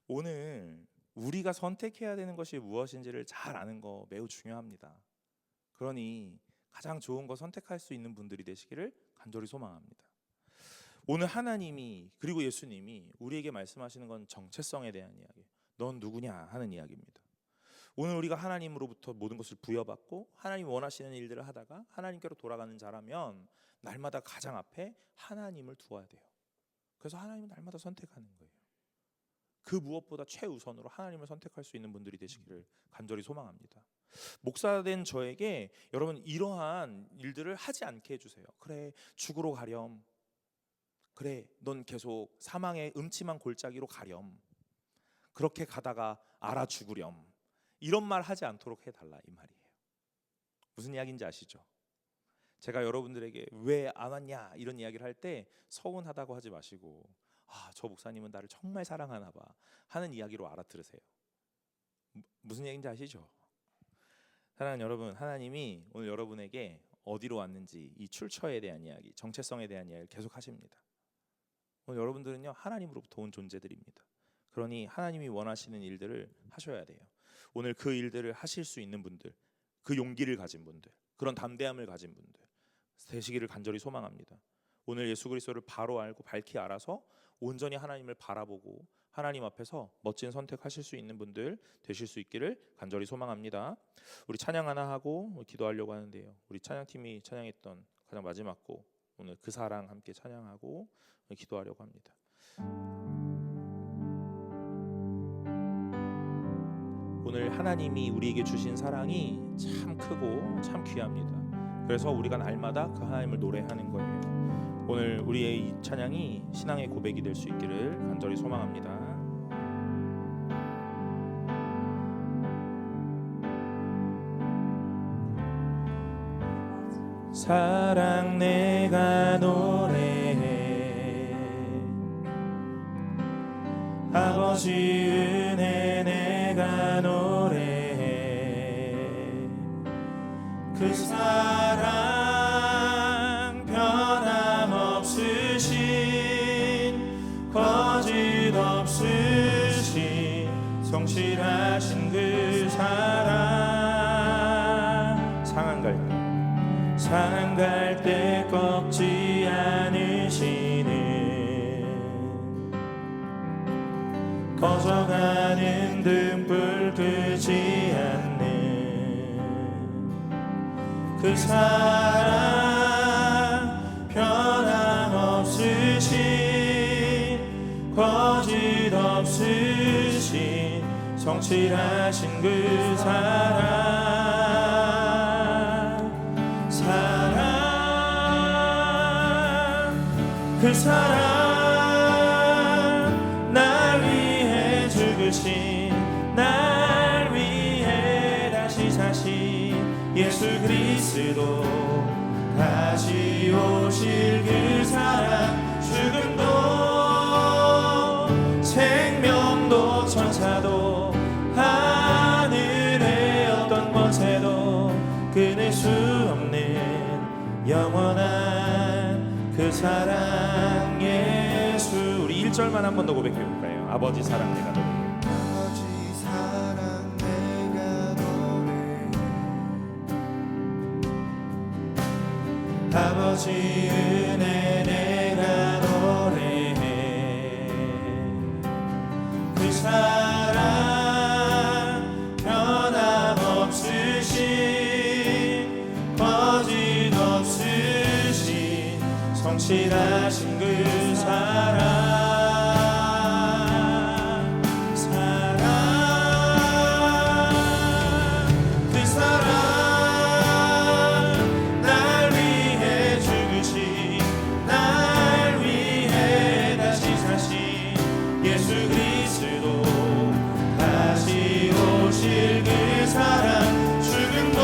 오늘 우리가 선택해야 되는 것이 무엇인지를 잘 아는 거 매우 중요합니다. 그러니 가장 좋은 거 선택할 수 있는 분들이 되시기를 간절히 소망합니다. 오늘 하나님이 그리고 예수님이 우리에게 말씀하시는 건 정체성에 대한 이야기, 넌 누구냐 하는 이야기입니다. 오늘 우리가 하나님으로부터 모든 것을 부여받고 하나님 원하시는 일들을 하다가 하나님께로 돌아가는 자라면 날마다 가장 앞에 하나님을 두어야 돼요. 그래서 하나님은 날마다 선택하는 거예요. 그 무엇보다 최우선으로 하나님을 선택할 수 있는 분들이 되시기를 간절히 소망합니다. 목사된 저에게 여러분 이러한 일들을 하지 않게 해주세요. 그래 죽으러 가렴, 그래 넌 계속 사망의 음침한 골짜기로 가렴, 그렇게 가다가 알아 죽으렴, 이런 말 하지 않도록 해달라 이 말이에요. 무슨 이야기인지 아시죠? 제가 여러분들에게 왜 안 왔냐 이런 이야기를 할 때 서운하다고 하지 마시고 저 목사님은 나를 정말 사랑하나 봐 하는 이야기로 알아들으세요. 무슨 얘기인지 아시죠? 사랑하는 여러분, 하나님이 오늘 여러분에게 어디로 왔는지 이 출처에 대한 이야기, 정체성에 대한 이야기를 계속 하십니다. 오늘 여러분들은요 하나님으로부터 온 존재들입니다. 그러니 하나님이 원하시는 일들을 하셔야 돼요. 오늘 그 일들을 하실 수 있는 분들, 그 용기를 가진 분들, 그런 담대함을 가진 분들 되시기를 간절히 소망합니다. 오늘 예수 그리스도를 바로 알고 밝히 알아서 온전히 하나님을 바라보고 하나님 앞에서 멋진 선택하실 수 있는 분들 되실 수 있기를 간절히 소망합니다. 우리 찬양 하나 하고 기도하려고 하는데요. 우리 찬양팀이 찬양했던 가장 마지막 곡, 오늘 그 사랑 함께 찬양하고 기도하려고 합니다. 오늘 하나님이 우리에게 주신 사랑이 참 크고 참 귀합니다. 그래서 우리가 날마다 그 하나님을 노래하는 거예요. 오늘 우리의 이 찬양이 신앙의 고백이 될 수 있기를 간절히 소망합니다. 사랑 내가 노래해, 아버지 은혜 내가 노래해. 그 사랑 변함없으신, 거짓 없으신, 성실하신 그 사랑. 상한 갈 때 꺾지 않으시는, 꺼져가는 등불 끄지 않는 그 사랑 변함없으신, 거짓 없으신, 성실하신 그 사랑. 그 사랑 날 위해 죽으신, 날 위해 다시 사신 예수 그리스도, 다시 오실 그 사랑. 죽음도 생명도 천사도 하늘의 어떤 권세도 끊을 수 없는 영원한 그 사랑 예수. 우리 1절만 한 번 더 고백해 볼까요? 아버지 사랑 내가 노래해. 아버지 사랑 내가 노래해, 아버지 은혜 내가 노래해. 그 사랑 변함없으신, 거짓 없으신, 성실하신 그 사랑. 그 사랑 날 위해 죽으신, 날 위해 다시 사신 예수 그리스도, 다시 오실 그 사랑. 죽음도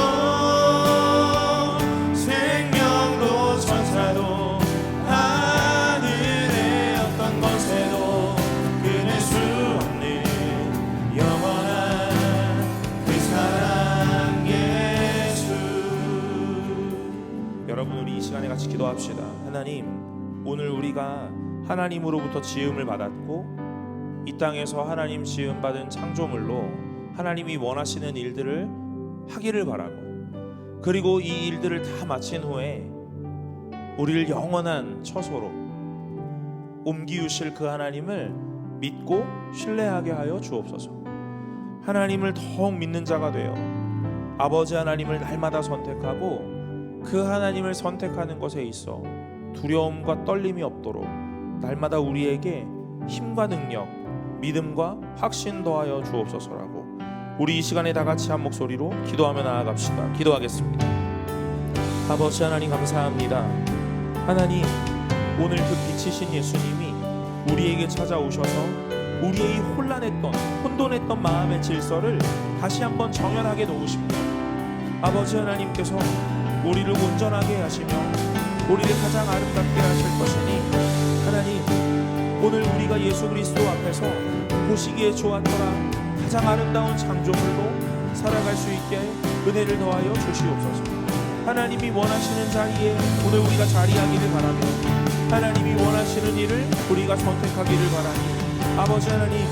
생명도 천사도 하늘의 어떤 권세도 끊을 수 없는 영원한 그 사랑 예수. 여러분, 우리 이 시간에 같이 기도합시다. 하나님, 오늘 우리가 하나님으로부터 지음을 받았고 이 땅에서 하나님 지음 받은 창조물로 하나님이 원하시는 일들을 하기를 바라고, 그리고 이 일들을 다 마친 후에 우리를 영원한 처소로 옮기우실 그 하나님을 믿고 신뢰하게 하여 주옵소서. 하나님을 더욱 믿는 자가 되어 아버지 하나님을 날마다 선택하고 그 하나님을 선택하는 것에 있어 두려움과 떨림이 없도록 날마다 우리에게 힘과 능력, 믿음과 확신 더하여 주옵소서라고 우리 이 시간에 다 같이 한 목소리로 기도하며 나아갑시다. 기도하겠습니다. 아버지 하나님 감사합니다. 하나님, 오늘 그 빛이신 예수님이 우리에게 찾아오셔서 우리의 이 혼란했던, 혼돈했던 마음의 질서를 다시 한번 정연하게 놓으십니다. 아버지 하나님께서 우리를 온전하게 하시며 우리를 가장 아름답게 하실 것이니, 하나님, 오늘 우리가 예수 그리스도 앞에서 보시기에 좋았더라 가장 아름다운 창조물로 살아갈 수 있게 은혜를 더하여 주시옵소서. 하나님이 원하시는 자리에 오늘 우리가 자리하기를 바라며 하나님이 원하시는 일을 우리가 선택하기를 바라니, 아버지 하나님,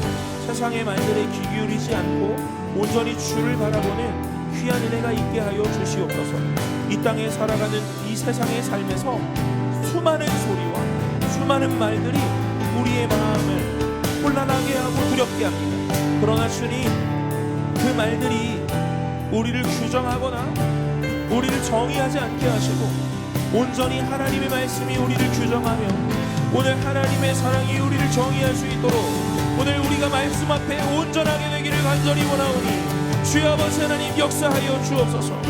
세상의 말들에 귀 기울이지 않고 온전히 주를 바라보는 귀한 은혜가 있게 하여 주시옵소서. 이 땅에 살아가는 이 세상의 삶에서 수많은 소리와 수많은 말들이 우리의 마음을 혼란하게 하고 두렵게 합니다. 그러나 주님, 그 말들이 우리를 규정하거나 우리를 정의하지 않게 하시고 온전히 하나님의 말씀이 우리를 규정하며 오늘 하나님의 사랑이 우리를 정의할 수 있도록 오늘 우리가 말씀 앞에 온전하게 되기를 간절히 원하오니 주여 아버지 하나님 역사하여 주옵소서.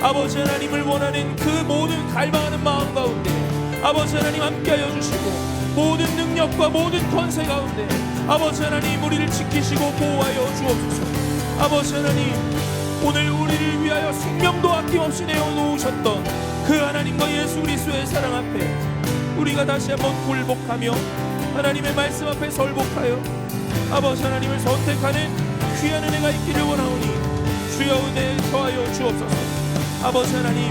아버지 하나님을 원하는 그 모든 갈망하는 마음 가운데 아버지 하나님 함께하여 주시고 모든 능력과 모든 권세 가운데 아버지 하나님 우리를 지키시고 보호하여 주옵소서. 아버지 하나님, 오늘 우리를 위하여 생명도 아낌없이 내어놓으셨던 그 하나님과 예수 그리스도의 사랑 앞에 우리가 다시 한번 굴복하며 하나님의 말씀 앞에 설복하여 아버지 하나님을 선택하는 귀한 은혜가 있기를 원하오니 주여 은혜 더하여 주옵소서. 아버지 하나님,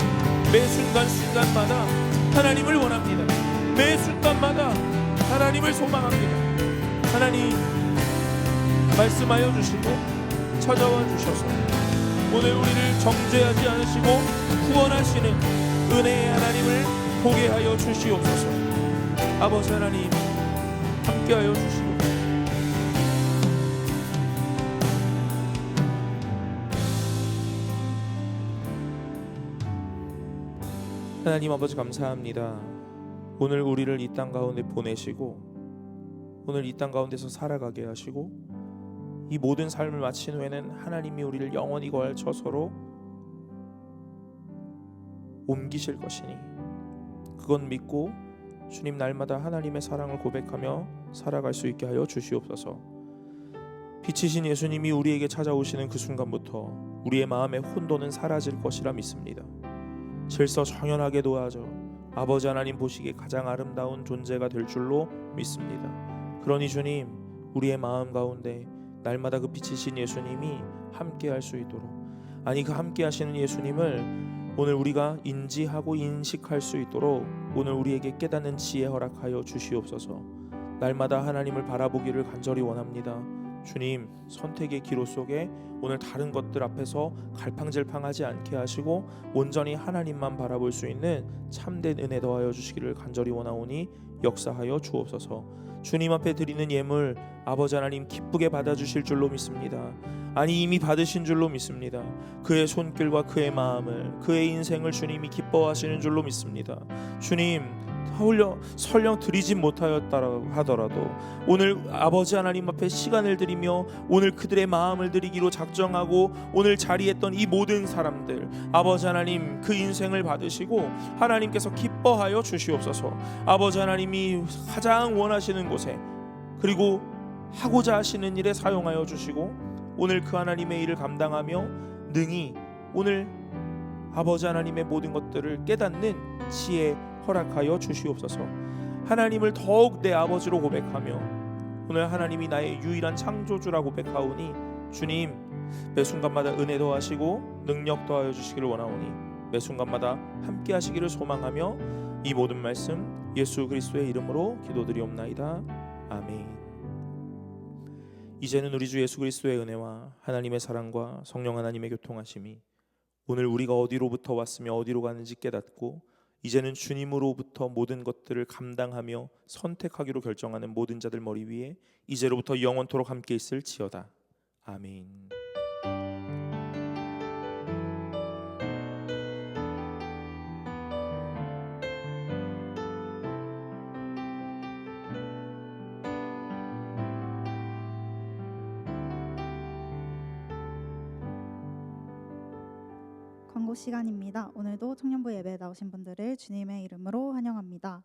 매 순간순간마다 하나님을 원합니다. 매 순간마다 하나님을 소망합니다. 하나님 말씀하여 주시고 찾아와 주셔서 오늘 우리를 정죄하지 않으시고 구원하시는 은혜의 하나님을 보게 하여 주시옵소서. 아버지 하나님 함께하여 주시고 하나님 아버지 감사합니다. 오늘 우리를 이 땅 가운데 보내시고 오늘 이 땅 가운데서 살아가게 하시고 이 모든 삶을 마친 후에는 하나님이 우리를 영원히 거할 처소로 옮기실 것이니 그건 믿고 주님 날마다 하나님의 사랑을 고백하며 살아갈 수 있게 하여 주시옵소서. 빛이신 예수님이 우리에게 찾아오시는 그 순간부터 우리의 마음의 혼돈은 사라질 것이라 믿습니다. 질서 정연하게 도와줘 아버지 하나님 보시기에 가장 아름다운 존재가 될 줄로 믿습니다. 그러니 주님, 우리의 마음 가운데 날마다 그 빛이신 예수님이 함께 할 수 있도록, 아니 그 함께 하시는 예수님을 오늘 우리가 인지하고 인식할 수 있도록 오늘 우리에게 깨닫는 지혜 허락하여 주시옵소서. 날마다 하나님을 바라보기를 간절히 원합니다. 주님, 선택의 기로 속에 오늘 다른 것들 앞에서 갈팡질팡하지 않게 하시고 온전히 하나님만 바라볼 수 있는 참된 은혜 더하여 주시기를 간절히 원하오니 역사하여 주옵소서. 주님 앞에 드리는 예물 아버지 하나님 기쁘게 받아주실 줄로 믿습니다. 아니 이미 받으신 줄로 믿습니다. 그의 손길과 그의 마음을, 그의 인생을 주님이 기뻐하시는 줄로 믿습니다. 주님, 설령 드리진 못하였다 하더라도 오늘 아버지 하나님 앞에 시간을 드리며 오늘 그들의 마음을 드리기로 작정하고 오늘 자리했던 이 모든 사람들 아버지 하나님 그 인생을 받으시고 하나님께서 기뻐하여 주시옵소서. 아버지 하나님이 가장 원하시는 곳에 그리고 하고자 하시는 일에 사용하여 주시고 오늘 그 하나님의 일을 감당하며 능히 오늘 아버지 하나님의 모든 것들을 깨닫는 지혜 허락하여 주시옵소서. 하나님을 더욱 내 아버지로 고백하며 오늘 하나님이 나의 유일한 창조주라 고백하오니 주님, 매 순간마다 은혜 더하시고 능력 더하여 주시기를 원하오니 매 순간마다 함께 하시기를 소망하며 이 모든 말씀 예수 그리스도의 이름으로 기도드리옵나이다. 아멘. 이제는 우리 주 예수 그리스도의 은혜와 하나님의 사랑과 성령 하나님의 교통하심이 오늘 우리가 어디로부터 왔으며 어디로 가는지 깨닫고 이제는 주님으로부터 모든 것들을 감당하며 선택하기로 결정하는 모든 자들 머리 위에 이제로부터 영원토록 함께 있을지어다. 아멘. 광고 시간입니다. 오늘도 청년부 예배에 나오신 분들을 주님의 이름으로 환영합니다.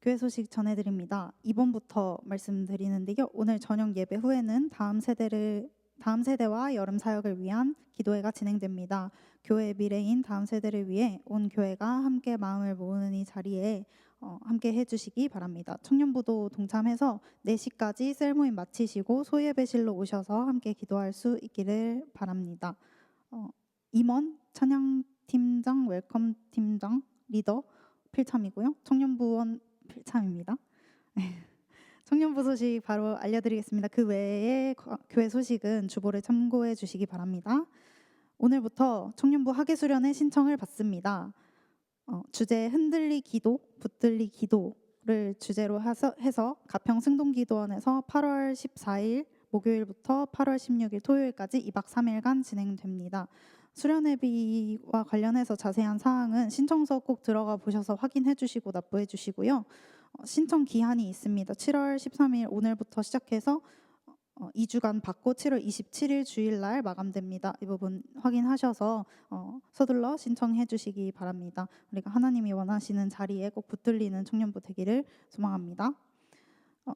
교회 소식 전해드립니다. 이번부터 말씀드리는데요. 오늘 저녁 예배 후에는 다음 세대와 여름 사역을 위한 기도회가 진행됩니다. 교회의 미래인 다음 세대를 위해 온 교회가 함께 마음을 모으는 이 자리에 함께 해주시기 바랍니다. 청년부도 동참해서 4시까지 셀모임 마치시고 소예배실로 오셔서 함께 기도할 수 있기를 바랍니다. 임원, 찬양팀장, 웰컴팀장, 리더 필참이고요. 청년부원 필참입니다. 청년부 소식 바로 알려드리겠습니다. 그 외에 교회 소식은 주보를 참고해 주시기 바랍니다. 오늘부터 청년부 학예수련회 신청을 받습니다. 주제 흔들리 기도, 붙들리 기도 기도를 주제로 해서 가평 승동기도원에서 8월 14일 목요일부터 8월 16일 토요일까지 2박 3일간 진행됩니다. 수련회비와 관련해서 자세한 사항은 신청서 꼭 들어가 보셔서 확인해 주시고 납부해 주시고요. 신청 기한이 있습니다. 7월 13일 오늘부터 시작해서 2주간 받고 7월 27일 주일날 마감됩니다. 이 부분 확인하셔서 서둘러 신청해 주시기 바랍니다. 우리가 하나님이 원하시는 자리에 꼭 붙들리는 청년부 되기를 소망합니다.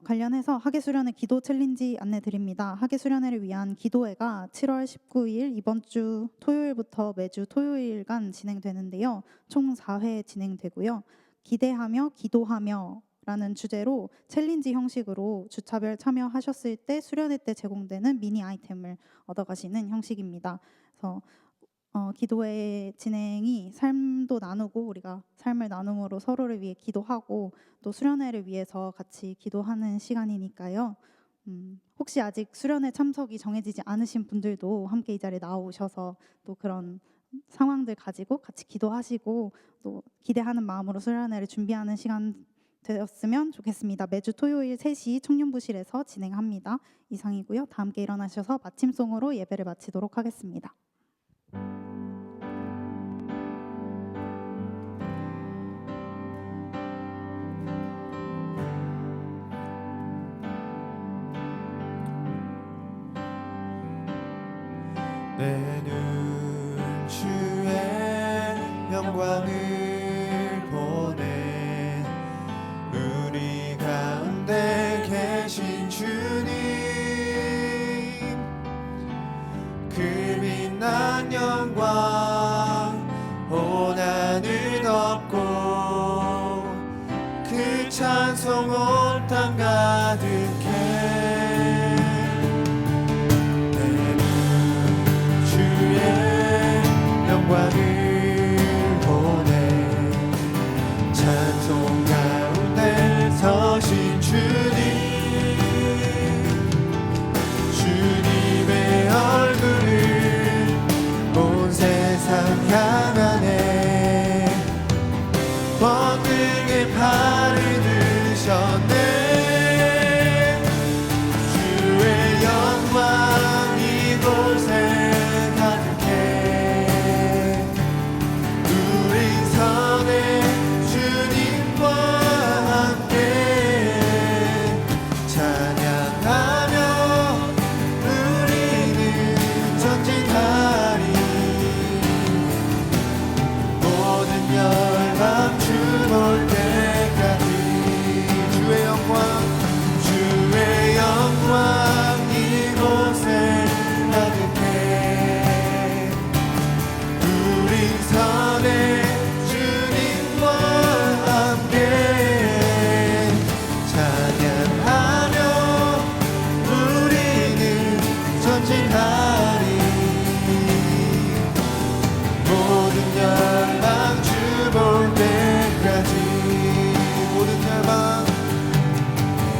관련해서 학예수련회 기도 챌린지 안내 드립니다. 학예수련회를 위한 기도회가 7월 19일 이번 주 토요일부터 매주 토요일간 진행되는데요. 총 4회 진행되고요. 기대하며 기도하며 라는 주제로 챌린지 형식으로 주차별 참여하셨을 때 수련회 때 제공되는 미니 아이템을 얻어가시는 형식입니다. 그래서 기도회 진행이 삶도 나누고 우리가 삶을 나눔으로 서로를 위해 기도하고 또 수련회를 위해서 같이 기도하는 시간이니까요. 혹시 아직 수련회 참석이 정해지지 않으신 분들도 함께 이 자리에 나오셔서 또 그런 상황들 가지고 같이 기도하시고 또 기대하는 마음으로 수련회를 준비하는 시간 되었으면 좋겠습니다. 매주 토요일 3시 청년부실에서 진행합니다. 이상이고요. 다 함께 일어나셔서 마침송으로 예배를 마치도록 하겠습니다. 내 눈 주의 영광을 보내 우리 가운데 계신 주님 그 빛난 영광 온 하늘 덮고 그 찬송 온 땅 가득해 영광을 보내 찬송 가운데 서신 주님 주님의 얼굴을 온 세상 향하네 권능의 팔을 드셨네 주의 영광 이곳에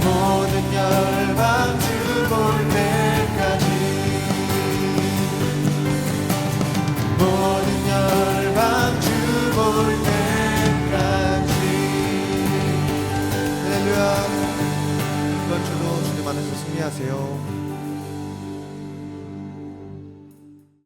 모든 열방